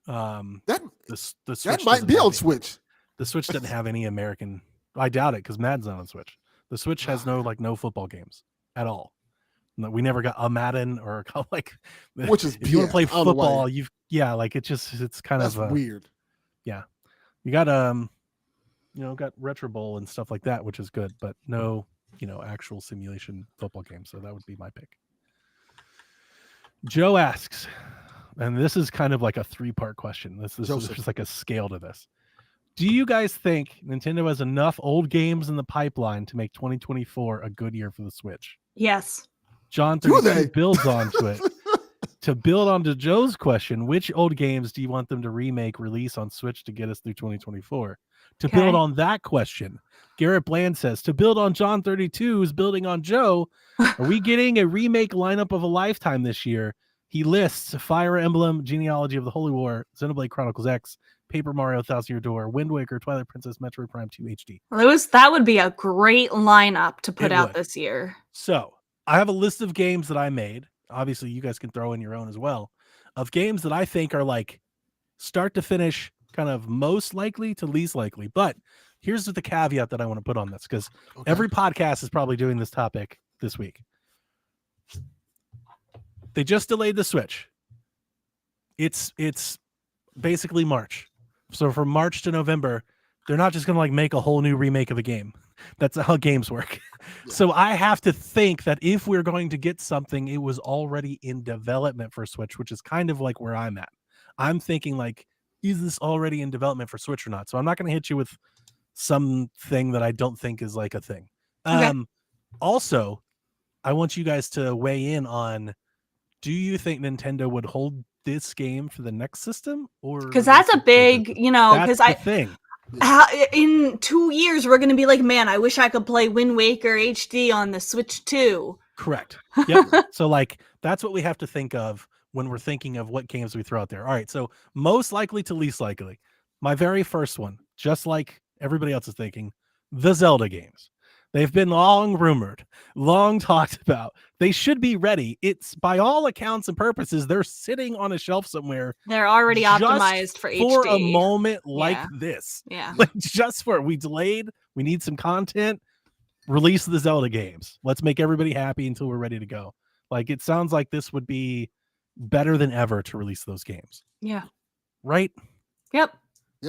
That The Switch that might doesn't be have on any- Switch. The Switch doesn't have any American. I doubt it because Madden's not on Switch. The Switch has no football games at all. No, we never got a Madden or like. Which is if you want to play I don't know why. football, it's kind That's of weird. you got got Retro Bowl and stuff like that, which is good, but no actual simulation football games. So that would be my pick. Joe asks, and this is kind of like a 3-part question. This is Joseph. just like a scale to this. Do you guys think Nintendo has enough old games in the pipeline to make 2024 a good year for the Switch? Yes. John Do 32 they? builds onto it. To build onto Joe's question, which old games do you want them to remake, release on Switch to get us through 2024? To build Okay. on that question, Garrett Bland says, to build on John 32's building on Joe, are we getting a remake lineup of a lifetime this year? He lists Fire Emblem, Genealogy of the Holy War, Xenoblade Chronicles X, Paper Mario, Thousand Year Door, Wind Waker, Twilight Princess, Metroid Prime 2 HD. That would be a great lineup to put It out would. this year. So I have a list of games that I made. Obviously, you guys can throw in your own as well, of games that I think are like start to finish, kind of most likely to least likely. But here's the caveat that I want to put on this, because Okay. every podcast is probably doing this topic this week. They just delayed the Switch. It's basically March. So from March to November, they're not just going to like make a whole new remake of a game. That's how games work. Yeah. So I have to think that if we're going to get something, it was already in development for Switch, which is kind of like where I'm at. I'm thinking like, is this already in development for Switch or not? So I'm not going to hit you with something that I don't think is like a thing. Okay. Also, I want you guys to weigh in on, do you think Nintendo would hold this game for the next system? Or Because that's a big, that's because the thing. in 2 years we're gonna be like, man, I wish I could play Wind Waker HD on the Switch too. Correct. Yep. So like that's what we have to think of when we're thinking of what games we throw out there. All right. So most likely to least likely. My very first one, just like everybody else is thinking, the Zelda games. They've been long rumored, long talked about. They should be ready. It's by all accounts and purposes, they're sitting on a shelf somewhere They're already just optimized for for a HD. moment like Yeah. this. Yeah. Like just for we delayed, we need some content. Release the Zelda games. Let's make everybody happy until we're ready to go. Like it sounds like this would be better than ever to release those games. Yeah. Right? Yep.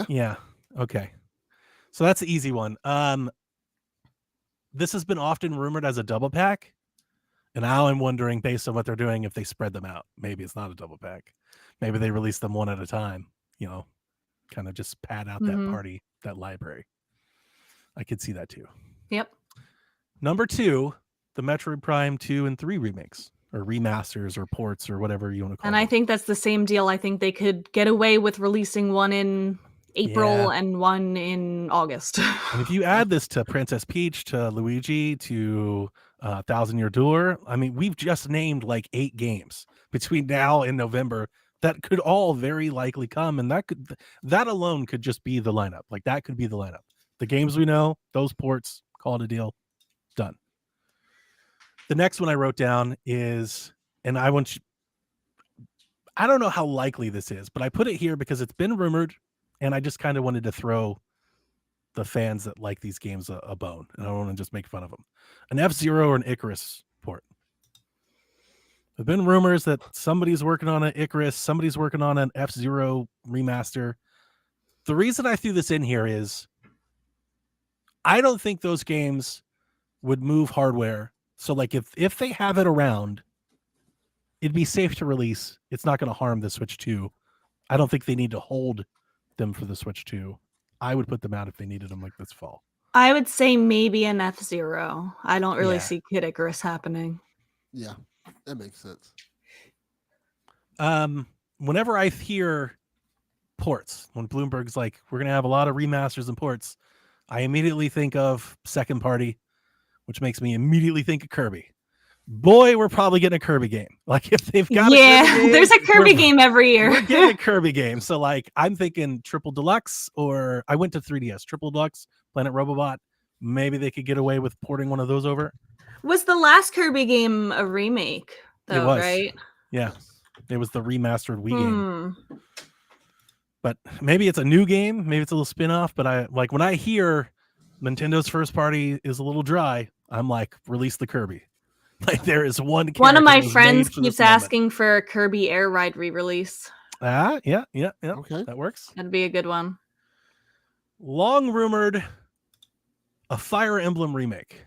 Yeah. Okay. So that's the easy one. This has been often rumored as a double pack. And now I'm wondering, based on what they're doing, if they spread them out. Maybe it's not a double pack. Maybe they release them one at a time, kind of just pad out Mhm. that party, that library. I could see that too. Yep. Number 2, the Metroid Prime 2 and 3 remakes or remasters or ports or whatever you want to call And them. I think that's the same deal. I think they could get away with releasing one in April and one in August. And if you add this to Princess Peach, to Luigi, to Thousand Year Door, I mean, we've just named like 8 games between now and November that could all very likely come, and that alone could just be the lineup. Like that could be the lineup. The games we know, those ports, call it a deal, done. The next one I wrote down is, and I don't know how likely this is, but I put it here because it's been rumored, and I just kind of wanted to throw the fans that like these games a bone, and I don't want to just make fun of them. An F-Zero or an Icarus port. There've been rumors that somebody's working on an Icarus, somebody's working on an F-Zero remaster. The reason I threw this in here is I don't think those games would move hardware. So like if they have it around, it'd be safe to release. It's not going to harm the Switch 2. I don't think they need to hold them for the Switch 2. I would put them out if they needed them like this fall. I would say maybe an F-Zero. I don't really Yeah. see Kid Icarus happening. Yeah, that makes sense. Whenever I hear ports, when Bloomberg's like, we're going to have a lot of remasters and ports, I immediately think of second party, which makes me immediately think of Kirby. Boy, we're probably getting a Kirby game. Like if they've got a Yeah, Kirby game, there's a Kirby game every year. we're getting a Kirby game. So like I'm thinking Triple Deluxe, or I went to 3DS, Triple Deluxe, Planet Robobot. Maybe they could get away with porting one of those over. Was the last Kirby game a remake, though, It was. right? Yeah, it was the remastered Wii game. Hmm. But maybe it's a new game, maybe it's a little spin-off. But I like when I hear Nintendo's first party is a little dry, I'm like, release the Kirby. Like there is one. One of my character that was friends made for this keeps moment. asking for a Kirby Air Ride re-release. Yeah. Okay. That works. That'd be a good one. Long rumored a Fire Emblem remake.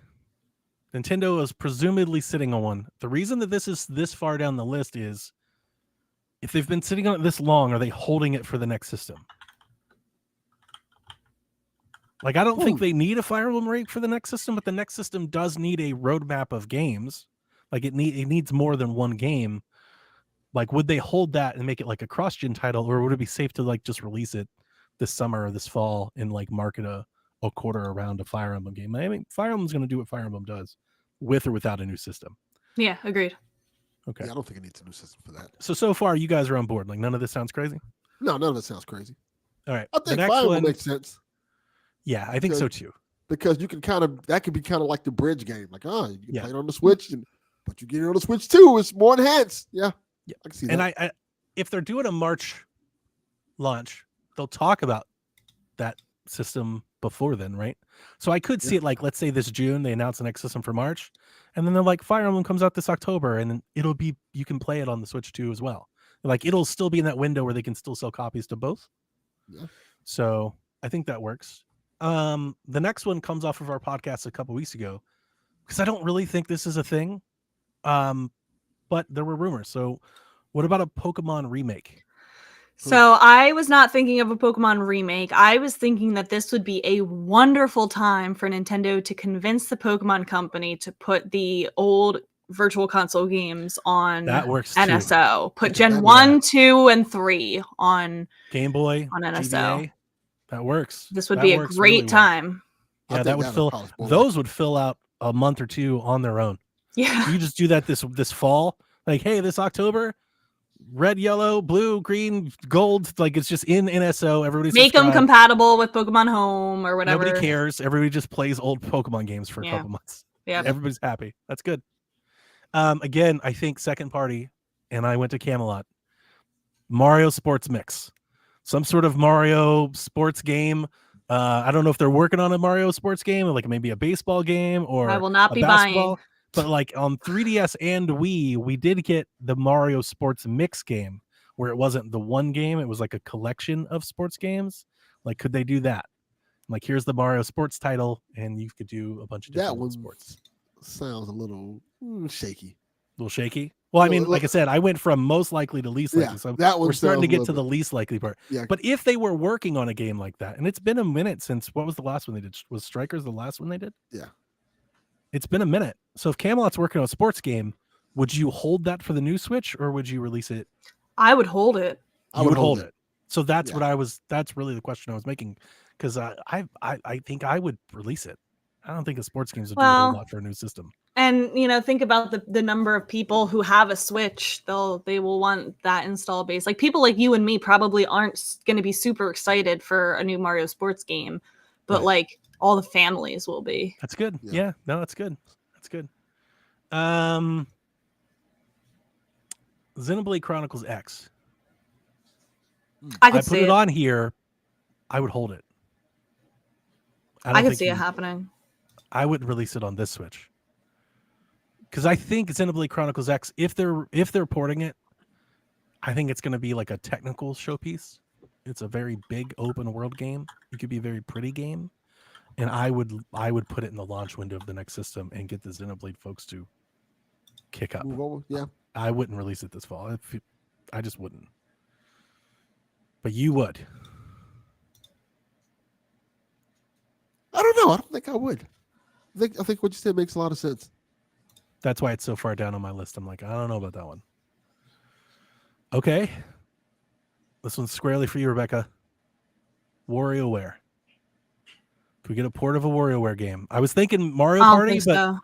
Nintendo is presumably sitting on one. The reason that this is this far down the list is if they've been sitting on it this long, are they holding it for the next system? Like, I don't think they need a Fire Emblem remake for the next system, but the next system does need a roadmap of games. Like, it needs more than one game. Like, would they hold that and make it like a cross-gen title, or would it be safe to like just release it this summer or this fall and like market a quarter around a Fire Emblem game? I mean, Fire Emblem's going to do what Fire Emblem does, with or without a new system. Yeah, agreed. Okay. Yeah, I don't think it needs a new system for that. So far, you guys are on board. Like, none of this sounds crazy. No, none of it sounds crazy. All right. I The think next Fire Emblem one, makes sense yeah, I think so too. because you can that could be kind of like the bridge game. Like, you can Yeah. play it on the Switch, but you get it on the Switch too. It's more enhanced. Yeah. Yeah. I can see And that. I if they're doing a March launch, they'll talk about that system before then, right? So I could see it like, let's say this June they announce the next system for March, and then they're like, Fire Emblem comes out this October, and then it'll be, you can play it on the Switch too as well. Like, it'll still be in that window where they can still sell copies to both. Yeah. So I think that works. The next one comes off of our podcast a couple weeks ago, because I don't really think this is a thing. But there were rumors. So what about a Pokemon remake? So I was not thinking of a Pokemon remake. I was thinking that this would be a wonderful time for Nintendo to convince the Pokemon Company to put the old Virtual Console games on That works too. NSO. Put Gen That'd be 1, 2, and 3 on. Game Boy, On NSO. GBA. That works. This would That be a works great really well. time. I Yeah, think that would that'll fill. probably spoil it. Those would fill out a month or two on their own. Yeah. You just do that this fall. Like, hey, this October, red, yellow, blue, green, gold. Like, it's just in NSO. Everybody's Make them subscribed. compatible with Pokemon Home or whatever. Nobody cares. Everybody just plays old Pokemon games for a Yeah. couple months. Yeah. Everybody's happy. That's good. Again, I think second party, and I went to Camelot. Mario Sports Mix, some sort of Mario sports game. I don't know if they're working on a Mario sports game, or like maybe a baseball game or I will not a be basketball. buying. But like on 3DS and Wii, we did get the Mario Sports Mix game, where it wasn't the one game; it was like a collection of sports games. Like, could they do that? Like, here's the Mario Sports title, and you could do a bunch of That different one sports. sounds a little shaky. A little shaky. Well, I Well, mean, look- like I said, I went from most likely to least likely. Yeah, So that one we're starting to sounds a get to little the least likely part. Yeah. But if they were working on a game like that, and it's been a minute since, what was the last one they did? Was Strikers the last one they did? Yeah. It's been a minute. So if Camelot's working on a sports game, would you hold that for the new Switch, or would you release it? I would hold it. I You would hold it. So that's Yeah. what I was. That's really the question I was making, because I think I would release it. I don't think the sports games would do a Well, whole lot for a new system. And think about the number of people who have a Switch. They will want that install base. Like people like you and me probably aren't going to be super excited for a new Mario Sports game, but Right. like all the families will be. That's good. Yeah. Yeah. No, that's good. That's good. Xenoblade Chronicles X. I I could put see it it. on here. I would hold it. I don't could think see it you- happening. I would release it on this Switch, because I think Xenoblade Chronicles X, if they're porting it, I think it's going to be like a technical showpiece. It's a very big open world game. It could be a very pretty game, and I would put it in the launch window of the next system and get the Xenoblade folks to kick up. Move over. Yeah. I wouldn't release it this fall. I just wouldn't. But you would. I don't know. I don't think I would. I think what you said makes a lot of sense. That's why it's so far down on my list. I'm like, I don't know about that one. Okay. This one's squarely for you, Rebecca. WarioWare. Could we get a port of a WarioWare game? I was thinking Mario I don't Party, think but so.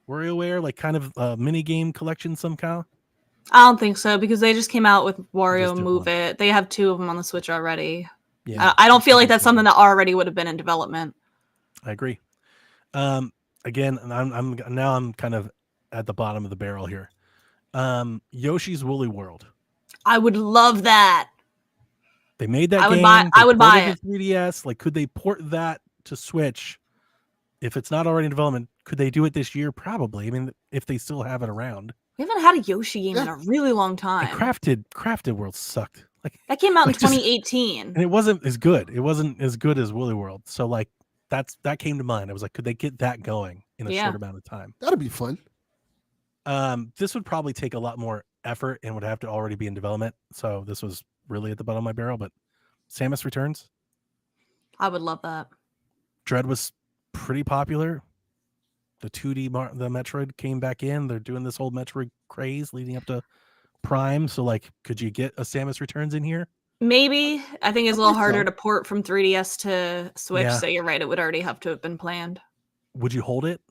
WarioWare, like kind of a mini game collection somehow. I don't think so because they just came out with Just Wario did Move one. It. They have 2 of them on the Switch already. Yeah, I don't feel like that's that's something that already would have been in development. I agree. Again, and I'm kind of at the bottom of the barrel here. Yoshi's Woolly World. I would love that. They made that I would game. buy- I they would buy ported to 3DS. Like, could they port that to Switch? If it's not already in development, could they do it this year? Probably. I mean, if they still have it around. We haven't had a Yoshi game in Yeah. a really long time. And Crafted World sucked. Like, That came out in like, just- 2018. and it wasn't as good. It wasn't as good as Woolly World. So like that came to mind. I was like, could they get that going in a Yeah. short amount of time? That'd be fun. This would probably take a lot more effort and would have to already be in development. So this was really at the bottom of my barrel. But Samus Returns, I would love that. Dread was pretty popular. The 2D the Metroid came back in. They're doing this whole Metroid craze leading up to Prime. So like, could you get a Samus Returns in here? Maybe. I think it's a I little think harder so. to port from 3DS to Switch. Yeah. So you're right. It would already have to have been planned. Would you hold it?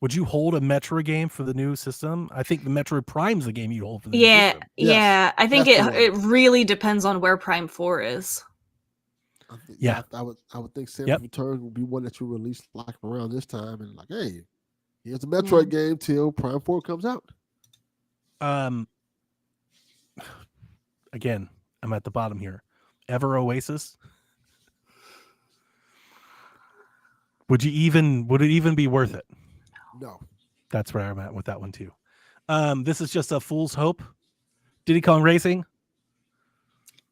Would you hold a Metroid game for the new system? I think the Metroid Prime's the game you hold for the new Yeah. system. Yes, Yeah. I think that's the it one. really depends on where Prime 4 is. Yeah. I would think Samus Yep. Returns would be one that you release like around this time and like, hey, here's a Metroid game till Prime 4 comes out. Again, I'm at the bottom here. Ever Oasis? Would it even be worth it? No. That's where I'm at with that one too. This is just a fool's hope. Diddy Kong Racing.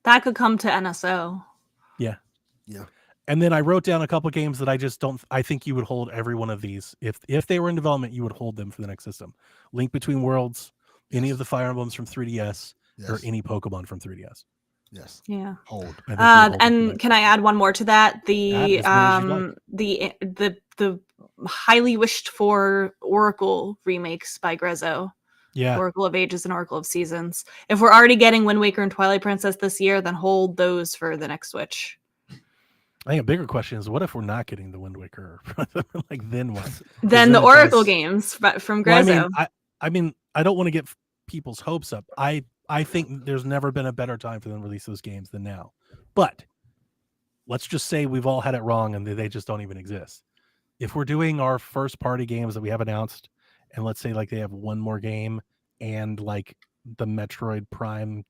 That could come to NSO. And then I wrote down a couple games that I think you would hold every one of these. If they were in development, you would hold them for the next system. Link Between Worlds, any of the Fire Emblems from 3DS, or Yes. any Pokemon from 3DS. Yes. Yeah. Hold. I think you would hold them for And that. can I add one more to that? Add The as many as the highly wished for Oracle remakes by Grezzo. Yeah. Oracle of Ages and Oracle of Seasons. If we're already getting Wind Waker and Twilight Princess this year, then hold those for the next Switch. I think a bigger question is, what if we're not getting the Wind Waker? Like, then what? Then the then it Oracle does- games from Well, Grezzo. I mean, I don't want to get people's hopes up. I think there's never been a better time for them to release those games than now. But let's just say we've all had it wrong and they just don't even exist. If we're doing our first party games that we have announced, and let's say like they have one more game and like the Metroid Prime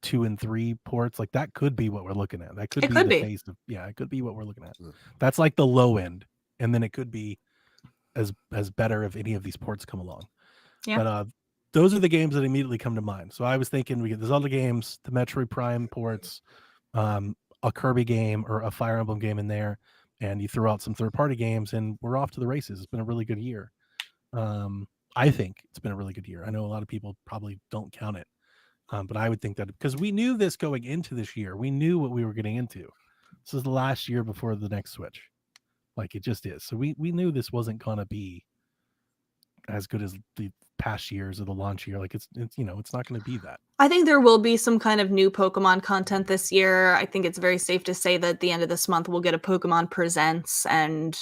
2 and 3 ports, like that could be what we're looking at. That could It be could the be. face of, yeah, it could be what we're looking at. Yeah. That's like the low end, and then it could be as better if any of these ports come along. Yeah. But those are the games that immediately come to mind. So I was thinking we get the Zelda games, the Metroid Prime ports, a Kirby game or a Fire Emblem game in there, and you throw out some third-party games, and we're off to the races. It's been a really good year. I think it's been a really good year. I know a lot of people probably don't count it, but I would think that because we knew this going into this year, we knew what we were getting into. This is the last year before the next Switch. Like, it just is. So we knew this wasn't gonna be as good as the past years of the launch year. Like, it's it's not gonna be that. I think there will be some kind of new Pokemon content this year. I think it's very safe to say that at the end of this month we'll get a Pokemon Presents, and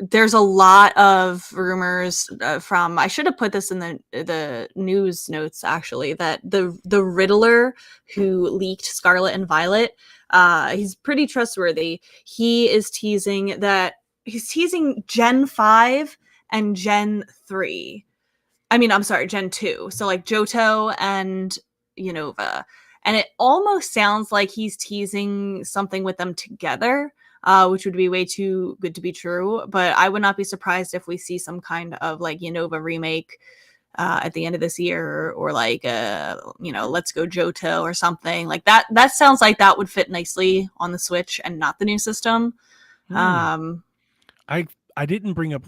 there's a lot of rumors from. I should have put this in the news notes actually, that the Riddler who leaked Scarlet and Violet, he's pretty trustworthy. He's teasing Gen 5 and Gen 3. I mean, I'm sorry, Gen 2. So like Johto and Unova. And it almost sounds like he's teasing something with them together, which would be way too good to be true. But I would not be surprised if we see some kind of like Unova remake at the end of this year, or like Let's Go Johto or something like that. That sounds like that would fit nicely on the Switch and not the new system. I didn't bring up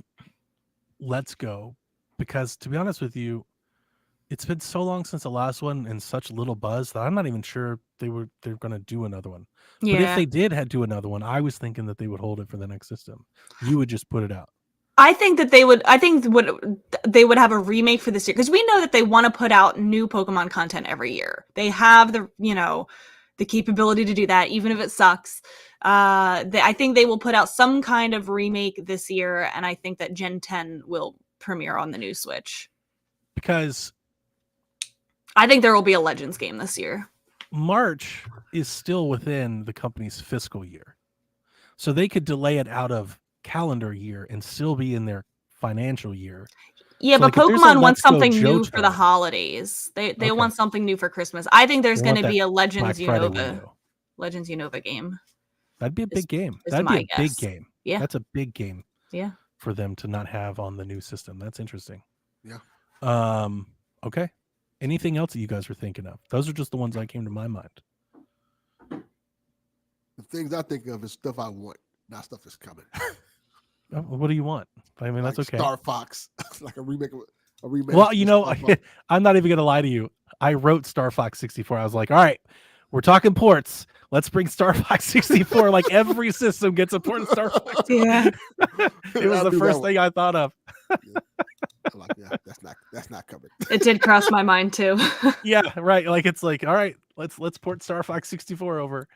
Let's Go because, to be honest with you, it's been so long since the last one and such little buzz that I'm not even sure they're going to do another one. But if Yeah, they did do another one, I was thinking that they would hold it for the next system. You would just put it out. I think that they would. I think they would have a remake for this year, because we know that they want to put out new Pokemon content every year. They have the capability to do that, even if it sucks. I think they will put out some kind of remake this year, and I think that Gen 10 will premiere on the new Switch. Because I think there will be a Legends game this year. March is still within the company's fiscal year. So they could delay it out of calendar year and still be in their financial year. Yeah, So, but like, if there's a Pokemon wants Let's Go something new for the Johto- holidays. They Okay. want something new for Christmas. I think there's They going want to be that a Legends Black Friday Unova window. Legends Unova game. That'd be a big game. is That'd my be a big guess. game. Yeah. That's a big game Yeah. for them to not have on the new system. That's interesting. Yeah. Okay. Anything else that you guys were thinking of? Those are just the ones that came to my mind. The things I think of is stuff I want, not stuff that's coming. What do you want? I mean, that's Like okay. Star Fox, like a remake. Well, you know, I'm not even going to lie to you. I wrote Star Fox 64. I was like, all right, we're talking ports. Let's bring Star Fox 64. Like every system gets a port in Star Fox. Yeah. It was the first thing I thought of. I'm like, yeah, that's not coming. It did cross my mind too. Yeah, right. Like it's like, all right, let's port Star Fox 64 over.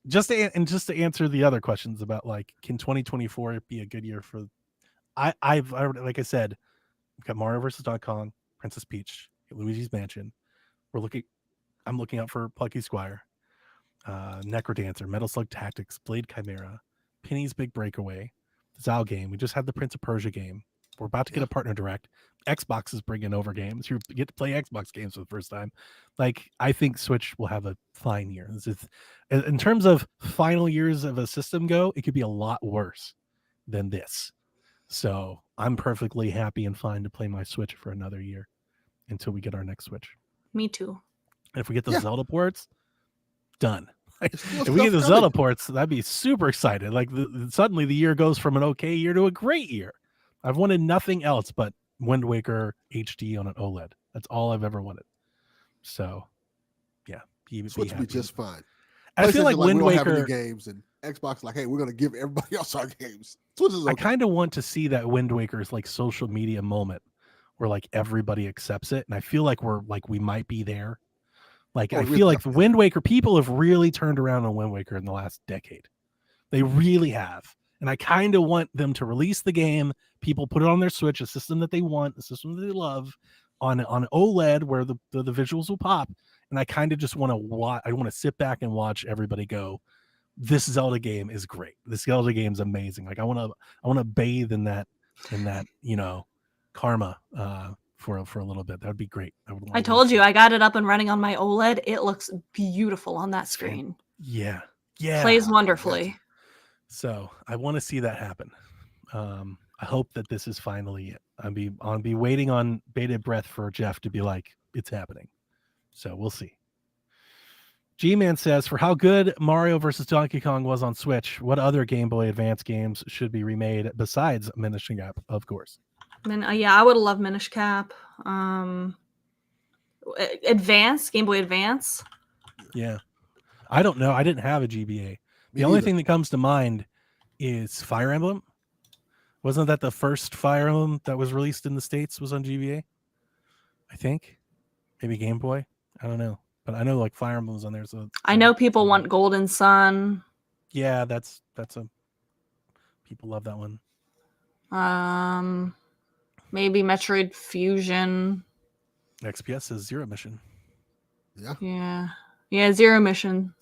Just to answer the other questions about like, can 2024 be a good year for? I've like I said, we've got Mario vs. Donkey Kong, Princess Peach, Luigi's Mansion. I'm looking out for Plucky Squire, Necrodancer, Metal Slug Tactics, Blade Chimera, Penny's Big Breakaway, the Zao game. We just had the Prince of Persia game. We're about to get a partner direct. Xbox is bringing over games. You get to play Xbox games for the first time. Like, I think Switch will have a fine year. In terms of final years of a system go, it could be a lot worse than this. So I'm perfectly happy and fine to play my Switch for another year until we get our next Switch. Me too. And if we get the Zelda ports, done. If we get the Zelda ports, that'd be super excited. Like suddenly the year goes from an okay year to a great year. I've wanted nothing else but Wind Waker HD on an OLED. That's all I've ever wanted. So, yeah, Switch will be just fine. I feel like Wind we don't have any Waker games, and Xbox like, hey, we're gonna give everybody else our games. Switch is okay. I kind of want to see that Wind Waker's like social media moment where like everybody accepts it, and I feel like we might be there. Like I feel like the Wind Waker people have really turned around on Wind Waker in the last decade. They really have. And I kind of want them to release the game. People put it on their Switch, a system that they want, a system that they love, on OLED where the visuals will pop. And I kind of just want to watch. I want to sit back and watch everybody go, this Zelda game is great. This Zelda game is amazing. Like I want to bathe in that karma for a little bit. That would be great. I told you I got it up and running on my OLED. It looks beautiful on that screen. Yeah. Plays wonderfully. So I want to see that happen. I hope that this is finally it. I'll be waiting on bated breath for Jeff to be like, it's happening. So we'll see. G-Man says, for how good Mario vs. Donkey Kong was on Switch, what other Game Boy Advance games should be remade besides Minish Cap, of course? I would love Minish Cap. Advance, Game Boy Advance. Yeah. I don't know. I didn't have a GBA. The only thing that comes to mind is Fire Emblem. Wasn't that the first Fire Emblem that was released in the States was on GBA? I think. Maybe Game Boy. I don't know. But I know like Fire Emblem was on there. So I know people want Golden Sun. Yeah, that's people love that one. Maybe Metroid Fusion. XPS says Zero Mission. Yeah, Zero Mission.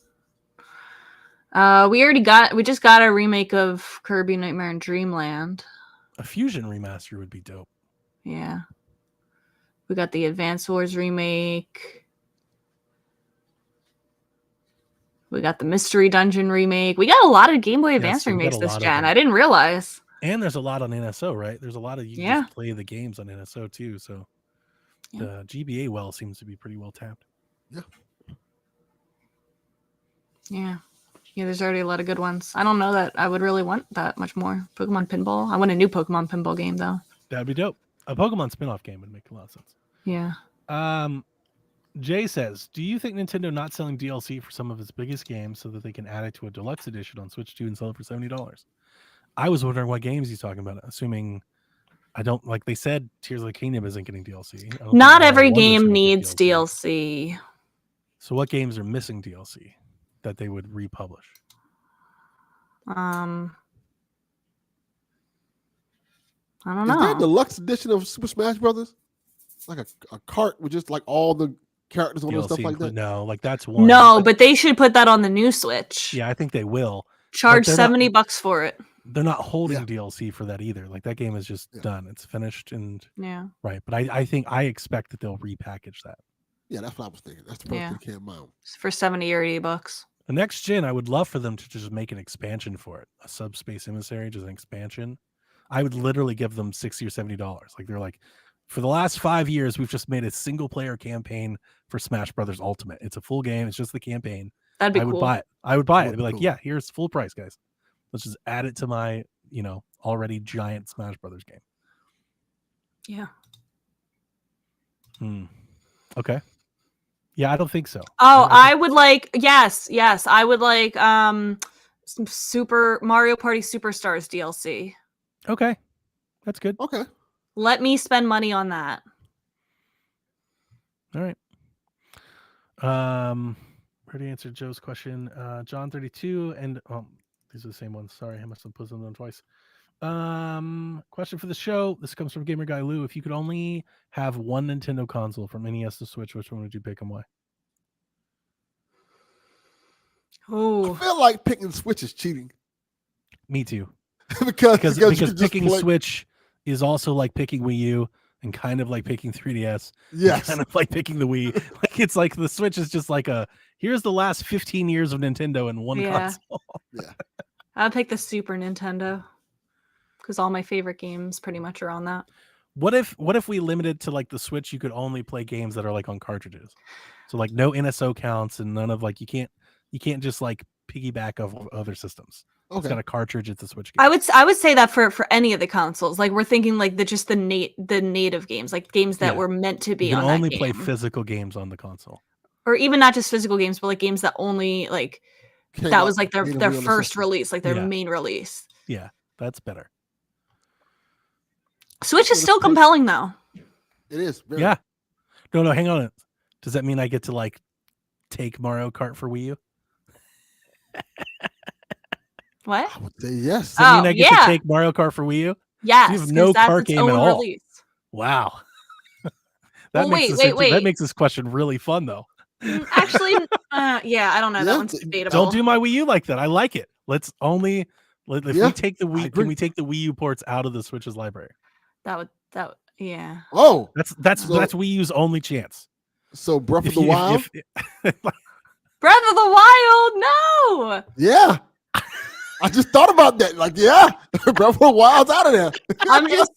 We just got a remake of Kirby Nightmare in Dreamland. A Fusion remaster would be dope. Yeah. We got the Advance Wars remake. We got the Mystery Dungeon remake. We got a lot of Game Boy Advance remakes this gen. I didn't realize. And there's a lot on NSO, right? There's a lot of you can just play the games on NSO too. So the GBA well seems to be pretty well tapped. Yeah. Yeah, there's already a lot of good ones. I don't know that I would really want that much more. Pokemon Pinball. I want a new Pokemon Pinball game, though. That'd be dope. A Pokemon spin-off game would make a lot of sense. Yeah. Jay says, do you think Nintendo not selling DLC for some of its biggest games so that they can add it to a deluxe edition on Switch 2 and sell it for $70? I was wondering what games he's talking about, assuming I don't, like they said, Tears of the Kingdom isn't getting DLC. Not every game needs DLC. So what games are missing DLC that they would republish? I don't Is there a know. deluxe edition of Super Smash Brothers? Like a cart with just like all the characters on it and stuff DLC like that? no, like that's one. No, but they should put that on the new Switch. Yeah, I think they will. Charge they're not- $70 for it. They're not holding Yeah. DLC for that either. Like that game is just Yeah. done. It's finished and Yeah. right. But I expect that they'll repackage that. Yeah, that's what I was thinking. That's the first Yeah. thing that came to mind. For $70 or $80. The next gen, I would love for them to just make an expansion for it. A Subspace Emissary, just an expansion. I would literally give them $60 or $70. Like they're like, for the last 5 years, we've just made a single player campaign for Smash Brothers Ultimate. It's a full game. It's just the campaign. That'd be I would cool. buy it. I would buy it. Would I'd be be like, cool. yeah, here's full price, guys. Let's just add it to my, already giant Smash Brothers game. Yeah. Okay. Yeah, I don't think so. Oh, don't I would like yes. I would like some Super Mario Party Superstars DLC. Okay. That's good. Okay. Let me spend money on that. All right. Already answered Joe's question. John 32 and these are the same ones. Sorry, I must have put them on twice. Question for the show. This comes from Gamer Guy Lou. If you could only have one Nintendo console from NES to Switch, which one would you pick and why? I Oh, feel like picking Switch is cheating. Me too. because you Because can just picking play- Switch is also like picking Wii U and kind of like picking 3DS. and Yes. kind of like picking the Wii. Like it's like the Switch is just like here's the last 15 years of Nintendo in one Yeah. console. I'd pick the Super Nintendo because all my favorite games pretty much are on that. What if we limited to like the Switch? You could only play games that are like on cartridges, so like no NSO counts and none of like you can't just like piggyback of other systems. It's Okay. got a cartridge. It's a Switch game. I would say that for any of the consoles. Like we're thinking like the native games, like games that Yeah. were meant to be You can on only that play game. physical games on the console. Or even not just physical games, but like games that only like Came that out was like their natively on the first system. release, like their Yeah. main release. Yeah, that's better. Switch is Yeah, still that's great. compelling though. It is. Very. Yeah. No, hang on. Does that mean I get to like take Mario Kart for Wii U? What? I would say yes. Does that mean Oh, I get yeah. to take Mario Kart for Wii U? Yes, have 'cause no that's cart its game at own all. release. Wow. Well, wait, that wait. makes this question really fun though. Actually, yeah, I don't know. That Yeah, one's d- debatable. Don't do my Wii U like that. I like it. Let's only if Yeah, we take the I Wii, agree. can we take the Wii U ports out of the Switch's library? Yeah. Oh, That's So- Wii U's only chance. so Breath of If the you- Wild. Breath of the Wild, no. Yeah. I just thought about that. Like, yeah, Breath of the Wild's out of there. I'm just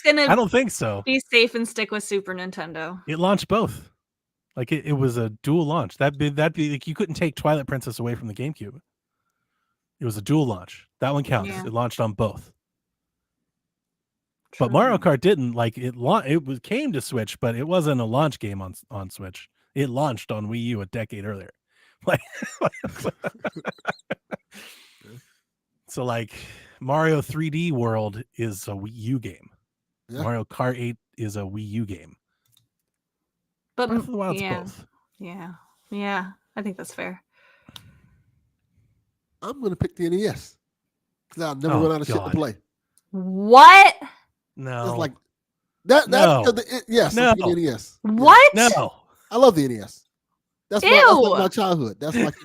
I gonna don't think so. be safe and stick with Super Nintendo. It launched both. Like it was a dual launch. That'd be like you couldn't take Twilight Princess away from the GameCube. It was a dual launch. That one counts. Yeah. It launched on both. But True. Mario Kart didn't. Like it came to Switch, but it wasn't a launch game on Switch. It launched on Wii U a decade earlier. Like so like Mario 3D World is a Wii U game. Yeah. Mario Kart 8 is a Wii U game. But Breath of the Wild's yeah, both. yeah. I think that's fair. I'm gonna pick the NES because I'll never Oh, run out of shit to God. play. What? No. It's like that. No. Yes, No. I'm picking the NES. Yeah. What? no. I love the NES. That's like Ew. my childhood. That's like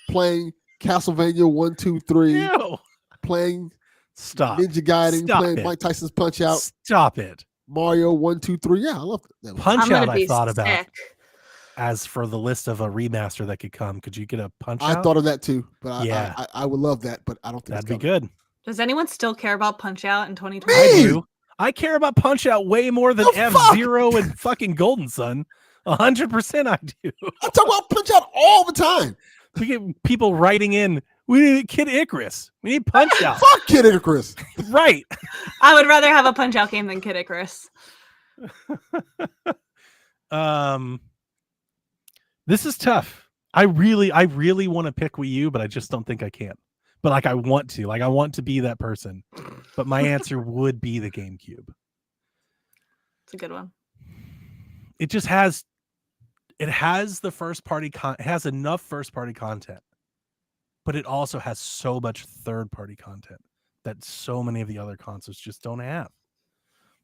playing Castlevania 1, 2, 3, Ew. playing Stop. Ninja Gaiden, Stop playing it. Mike Tyson's Punch Out, Stop it. Mario 1, 2, 3. Yeah, I love that. Punch I'm gonna Out be I thought about sick. as for the list of a remaster that could come. Could you get a Punch I Out? thought of that too, but Yeah. I would love that, but I don't think That'd it's be coming. good. Does anyone still care about Punch Out in 2020? I Me! do. I care about Punch Out way more than The fuck? F-Zero and fucking Golden Sun. 100% I do. I talk about Punch Out all the time. We get people writing in, we need Kid Icarus. We need Punch Out. Fuck Kid Icarus. Right. I would rather have a Punch Out game than Kid Icarus. This is tough. I really want to pick Wii U, but I just don't think I can. But like I want to. Like I want to be that person. But my answer would be the GameCube. It's a good one. It just has the first party it has enough first party content but it also has so much third-party content that so many of the other consoles just don't have.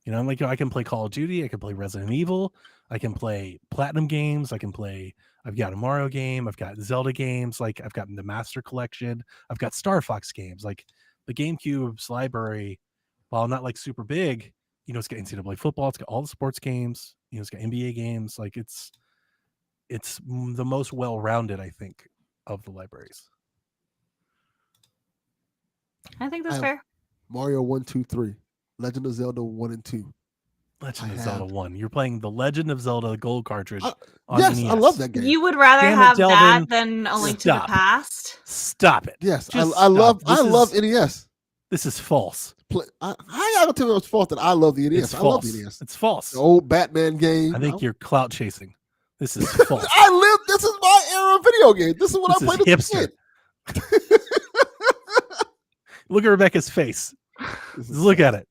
You know, like I can play Call of Duty, I can play Resident Evil, I can play Platinum games, I've got a Mario game, I've got Zelda games, like I've got the Master Collection, I've got Star Fox games. Like the GameCube's library, while not like super big, you know, it's got NCAA football, it's got all the sports games, you know, it's got NBA games. Like it's the most well-rounded, I think, of the libraries. I think that's I have fair. Mario 1, 2, 3, Legend of Zelda 1 and 2. Legend I of Zelda have- 1. You're playing the Legend of Zelda gold cartridge I- on Yes, NES. I love that game. You would rather Damn it, have Delvin. that than A Link to the Stop. Past? Stop it. Yes, Just I love stop. I love NES. This is false. I gotta tell you it's false that I love the NES. It's I false. love the NES. It's false. The old Batman game. I think you're clout chasing. This is false. This is my era of video game. This is what This I played is as a hipster. kid. Look at Rebecca's face. This is Look sad. at it.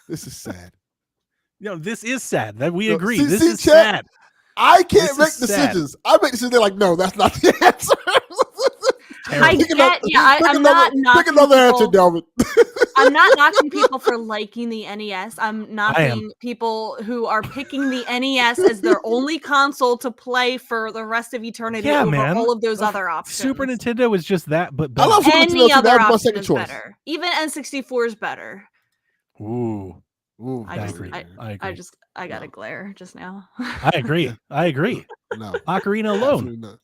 This is sad. No, this is sad. That we No, agree. see- This see, is chat? sad. I can't This make is sad. decisions. I make decisions. They're like, no, that's not the answer. I Terrible. get, yeah, Pick I'm another- not Pick knocking another answer, people. Delvin. I'm not knocking people for liking the NES. I'm am. knocking people who are picking the NES as their only console to play for the rest of eternity Yeah, over man. all of those other options. Super Nintendo is just that, but I better. love Super Nintendo Any too. other That was my option second is choice. better. Even N64 is better. Ooh, Ooh, I I just- agree. I- I agree. I got a No. glare just now. I agree. I agree. no, Ocarina alone. absolutely not.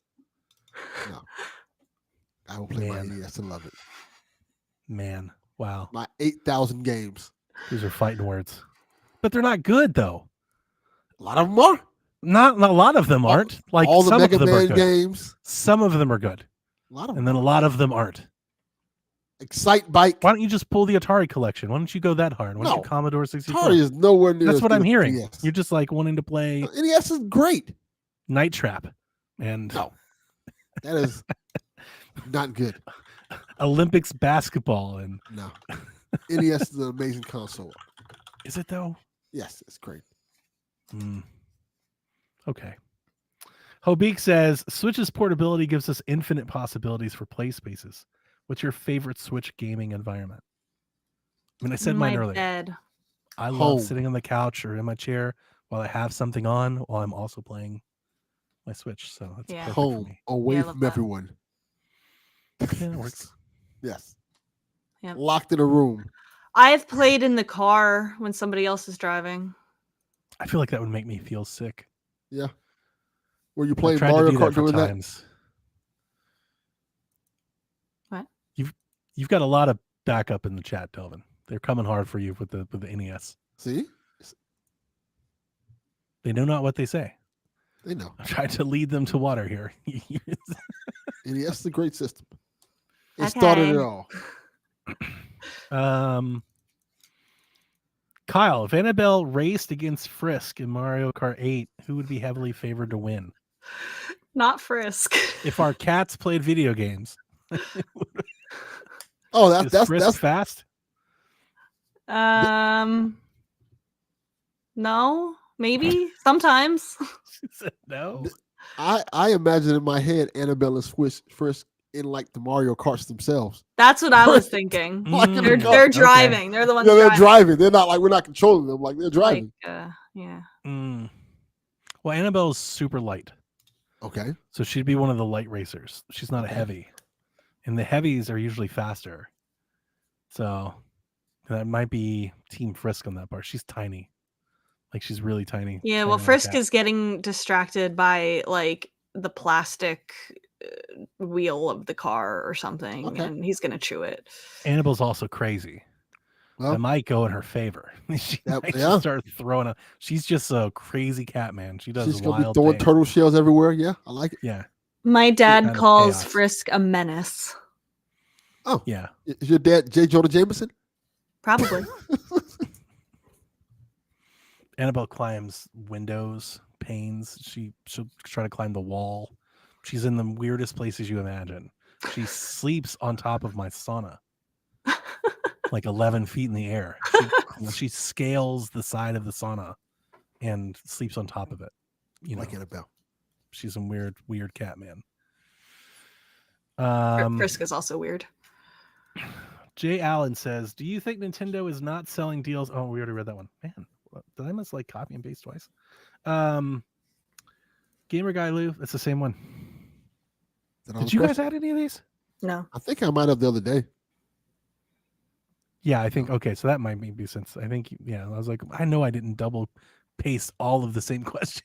No, I will play my Man. NES and love it. Man, wow. My 8,000 games. These are fighting words. But they're not good though. A lot of them are. Not a lot of them aren't. Like All the some Mega of them are Man good. games. Some of them are good. A lot of them. And then a lot of them aren't. Excite Bike. Why don't you just pull the Atari collection? Why don't you go that hard? Why don't you No. Commodore 64? Atari is nowhere near. That's as what good I'm as hearing. NES. You're just like wanting to play NES is great. Night Trap and No, that is not good. Olympics basketball. And No, NES is an amazing console. is it though? Yes, it's great. Hmm. Okay. Hobik says Switch's portability gives us infinite possibilities for play spaces. What's your favorite Switch gaming environment? I mean, I said mine My earlier. bed. I love Home. sitting on the couch or in my chair while I have something on while I'm also playing my Switch. So that's Yeah. perfect for Home, me. away Yeah, I love from that. everyone. Yeah, it works. Yes. Yep. Locked in a room. I've played in the car when somebody else is driving. I feel like that would make me feel sick. Yeah. Were you I've playing tried to Mario do Kart that for doing that? times. What? You've got a lot of backup in the chat, Delvin. They're coming hard for you with the NES. See? They know not what they say. They know. I tried to lead them to water here. NES is a great system. It started it Okay. all. Kyle, if Annabelle raced against Frisk in Mario Kart 8, who would be heavily favored to win? Not Frisk. If our cats played video games, Oh, is Frisk that's fast? No, maybe sometimes. She said no. I imagine in my head Annabelle and Frisk in like the Mario Karts themselves. That's what I was thinking. Like in a They're car. they're Okay. driving. They're the ones. Yeah, they're driving. driving. They're not like we're not controlling them. Like they're driving. Yeah. Mm. Well, Annabelle's super light, Okay. so she'd be one of the light racers. She's not a Okay. heavy, and the heavies are usually faster. So that might be Team Frisk on that part. She's tiny, like she's really tiny. Yeah. tiny Well, like Frisk that. is getting distracted by like the plastic wheel of the car or something, Okay. and he's gonna chew it. Annabelle's also crazy. Well, That might go in her favor. She That- might yeah. just start throwing a. She's just a crazy cat, man. She does she's gonna be wild throwing things. turtle shells everywhere. Yeah, I like it. Yeah, My dad kind of calls chaos. Frisk a menace. yeah. Is your dad J. Jonah Jameson? Probably. Annabelle climbs windows, panes. She'll try to climb the wall. She's in the weirdest places you imagine. She sleeps on top of my sauna, like 11 feet in the air. She scales the side of the sauna and sleeps on top of it. You know, Like Annabelle. she's a weird cat, man. Frisk is also weird. Jay Allen says, "Do you think Nintendo is not selling deals?" Oh, we already read that one. Man, did I must like copy and paste twice? Gamer Guy Lou, it's the same one. Did you guys add any of these? No. I think I might have the other day. Yeah, I think okay. So that might be since I think I was like, I know I didn't double paste all of the same questions,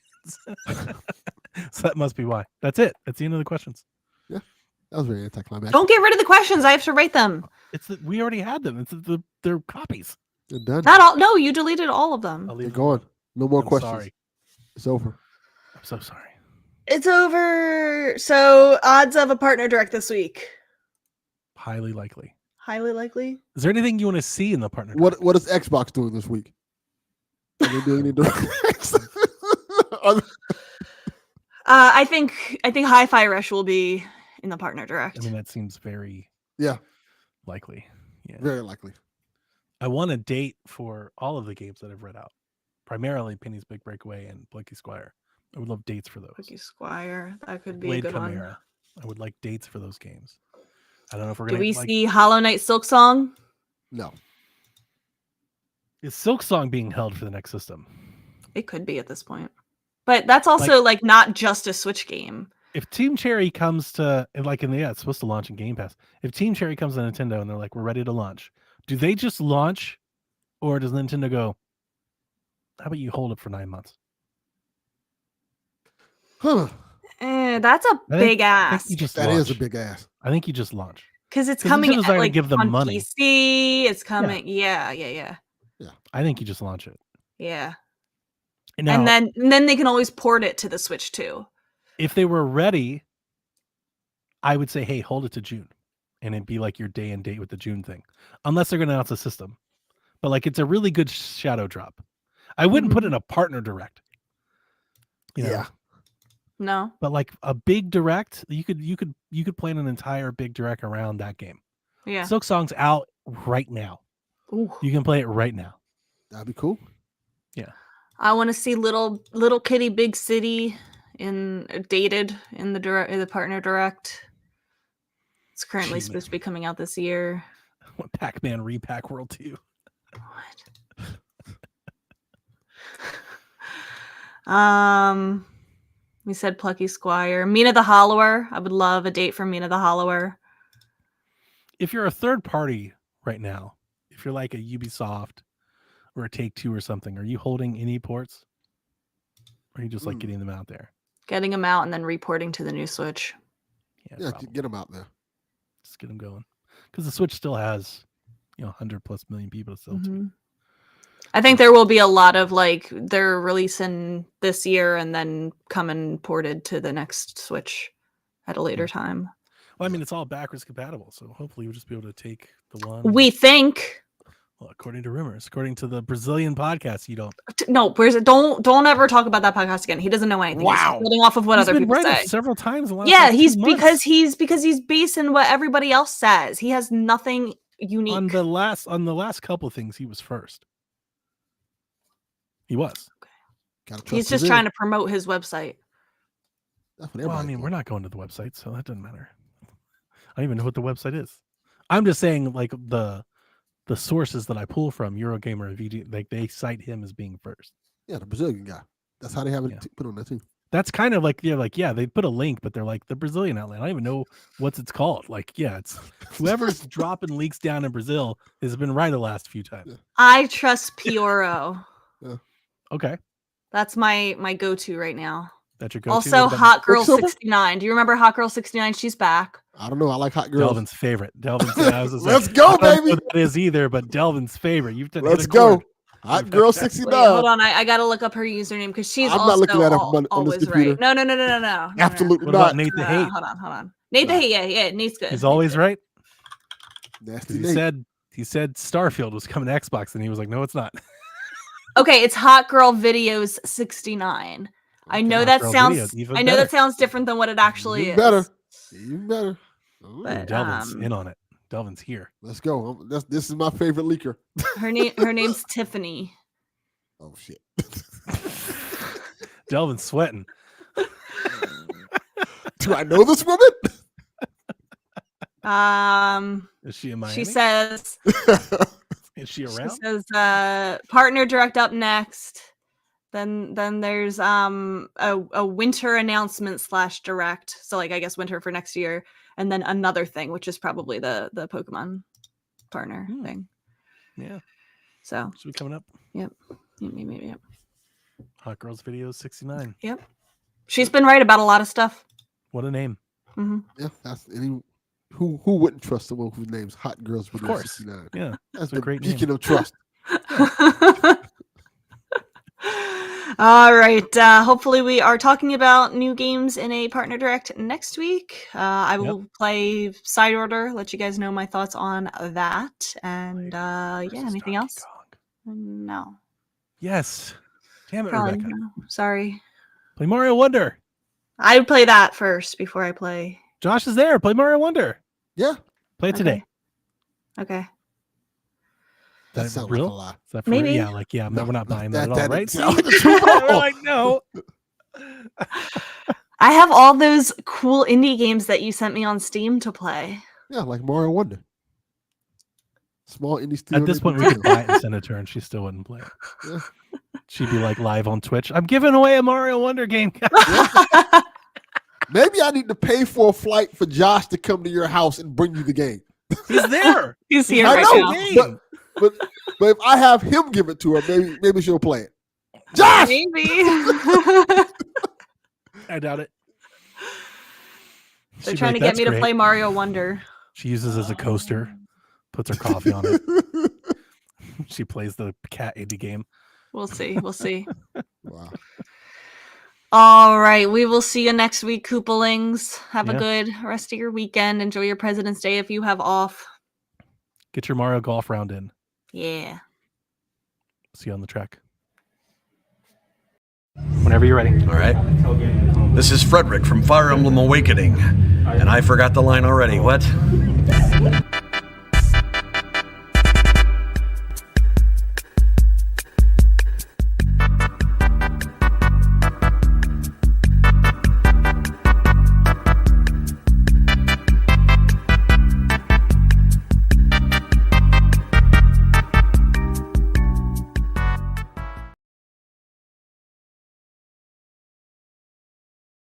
so that must be why. That's it. That's the end of the questions. Yeah, that was very anticlimactic. Don't get rid of the questions. I have to write them. We already had them. They're copies. They're done. Not all. No, you deleted all of them. I'll They're leave gone. No more I'm questions. sorry. It's over. I'm so sorry. It's over. So odds of a partner direct this week. Highly likely. Highly likely. Is there anything you want to see in the partner? What is Xbox doing this week? Are they doing any directs? I think Hi-Fi Rush will be in the partner direct. I mean, that seems very likely. Yeah. Very likely. I want a date for all of the games that I've read out, primarily Penny's Big Breakaway and Plucky Squire. I would love dates for those. Plucky Squire, that could be Blade a good Chimera. one. I would like dates for those games. I don't know if we're Do gonna. we see Hollow Knight Silk Song? No. Is Silk Song being held for the next system? It could be at this point, but that's also like not just a Switch game. If Team Cherry comes to it's supposed to launch in Game Pass. If Team Cherry comes to Nintendo and they're like, we're ready to launch, do they just launch, or does Nintendo go, how about you hold it for 9 months? Huh. That's a big ass. That is a big ass. I think you just launch because it's coming Nintendo's not gonna like give them on money. PC. It's coming. Yeah. I think you just launch it. Yeah. Now, And then they can always port it to the Switch too. if they were ready, I would say, hey, hold it to June. And it'd be like your day and date with the June thing. Unless they're going to announce a system. But like it's a really good shadow drop. I wouldn't put in a partner direct. You know? Yeah. No. But like a big direct, you could plan an entire big direct around that game. Yeah. Silk Song's out right now. Ooh. You can play it right now. That'd be cool. Yeah. I want to see little kitty big city dated in the partner direct. It's currently supposed to be coming out this year. Pac-Man Repack World 2. What? We said Plucky Squire. Mina the Hollower. I would love a date for Mina the Hollower. If you're a third party right now, if you're like a Ubisoft or a Take-Two or something, are you holding any ports? Or are you just like getting them out there? Getting them out and then reporting to the new Switch. Yeah, probably. get them out there. Just get them going. Because the Switch still has, 100+ million people to sell to. I think there will be a lot of like they're releasing this year and then coming ported to the next Switch at a later time. Well, I mean, it's all backwards compatible, so hopefully you'll just be able to take the one. We think. Well, according to rumors, according to the Brazilian podcast, you don't. No, don't ever talk about that podcast again. He doesn't know anything. Wow. He's building off of what He's other been people right say. several times. In the last, Yeah, like, 2 he's months. because he's basing what everybody else says. He has nothing unique. on the last couple of things, he was first. He was. He's just trying to promote his website. Well, I mean, we're not going to the website, so that doesn't matter. I don't even know what the website is. I'm just saying, like the sources that I pull from, Eurogamer and VG, like they cite him as being first. Yeah, the Brazilian guy. That's how they have it put on that too. That's kind of like they put a link, but they're like the Brazilian outlet. I don't even know what it's called. Like, it's whoever's dropping leaks down in Brazil has been right the last few times. I trust Pioro. Okay, That's my go-to right now. that's your go-to. Also, What about Hot Girl Quicksilver? 69. Do you remember Hot Girl 69? She's back. I don't know. I like hot girls. Delvin's favorite. Delvin's. I was gonna say, Let's go, I don't know baby. what that is either, but Delvin's favorite. You've done. Let's go. Hot girl 69. Wait, hold on. I gotta look up her username because she's I'm also not looking that up on this always computer. right. No. Absolutely What not. about Nate the No, Hate? Hold on. Nate the Hate. Yeah. Nate's good. He's always right. Nasty He Nate. said Starfield was coming to Xbox, and he was like, "No, it's not." Okay, it's Hot Girl Videos 69. I know Hot that Girl sounds. Videos, even I know better. that sounds different than what it actually Even is. better. Even better. Ooh, But- Delvin's um, in on it. Delvin's here. let's go. This is my favorite leaker. Her name's Tiffany. Oh shit. Delvin's sweating. Do I know this woman? Is she in Miami? She says Is she she around? says partner direct up next. Then there's a winter announcement / direct. So like I guess winter for next year, and then another thing, which is probably the Pokemon partner thing. Yeah. So Should be coming up. Yep. Hot Girls Videos 69. Yep. She's been right about a lot of stuff. What a name. Mm-hmm. Yeah, that's who wouldn't trust someone whose name's Hot Girls Of Video course. 69. Yeah. That's a the great beacon name. of trust. All right. Hopefully we are talking about new games in a partner direct next week. I will play Side Order, let you guys know my thoughts on that. And anything Donkey else? Kong. No. Yes. Damn it, Probably Rebecca. no. Sorry. Play Mario Wonder. I would play that first before I play. Josh is there. Play Mario Wonder. Yeah, Play it today. Okay. that Is sounds real? like a lie. Is that for Maybe. Yeah, like, yeah, no, we're not buying that, at all, that right? is telling the truth. We're like, no. I have all those cool indie games that you sent me on Steam to play. Yeah, like Mario Wonder. Small indie studio. At this point, we could buy it and send it to her, and she still wouldn't play it. Yeah. She'd be like live on Twitch. I'm giving away a Mario Wonder game. Maybe I need to pay for a flight for Josh to come to your house and bring you the game. He's there. He's here I right know, now. Game. But if I have him give it to her, maybe she'll play it. Josh! Maybe. I doubt it. They're She'd be trying like, to get "That's me to great." play Mario Wonder. She uses as a coaster, puts her coffee on it. She plays the cat indie game. We'll see. We'll see. Wow. All right. We will see you next week, Koopalings. Have a Yeah. good rest of your weekend. Enjoy your President's Day if you have off. Get your Mario Golf round in. Yeah. See you on the track. Whenever you're ready. All right. This is Frederick from Fire Emblem Awakening. And I forgot the line already. What?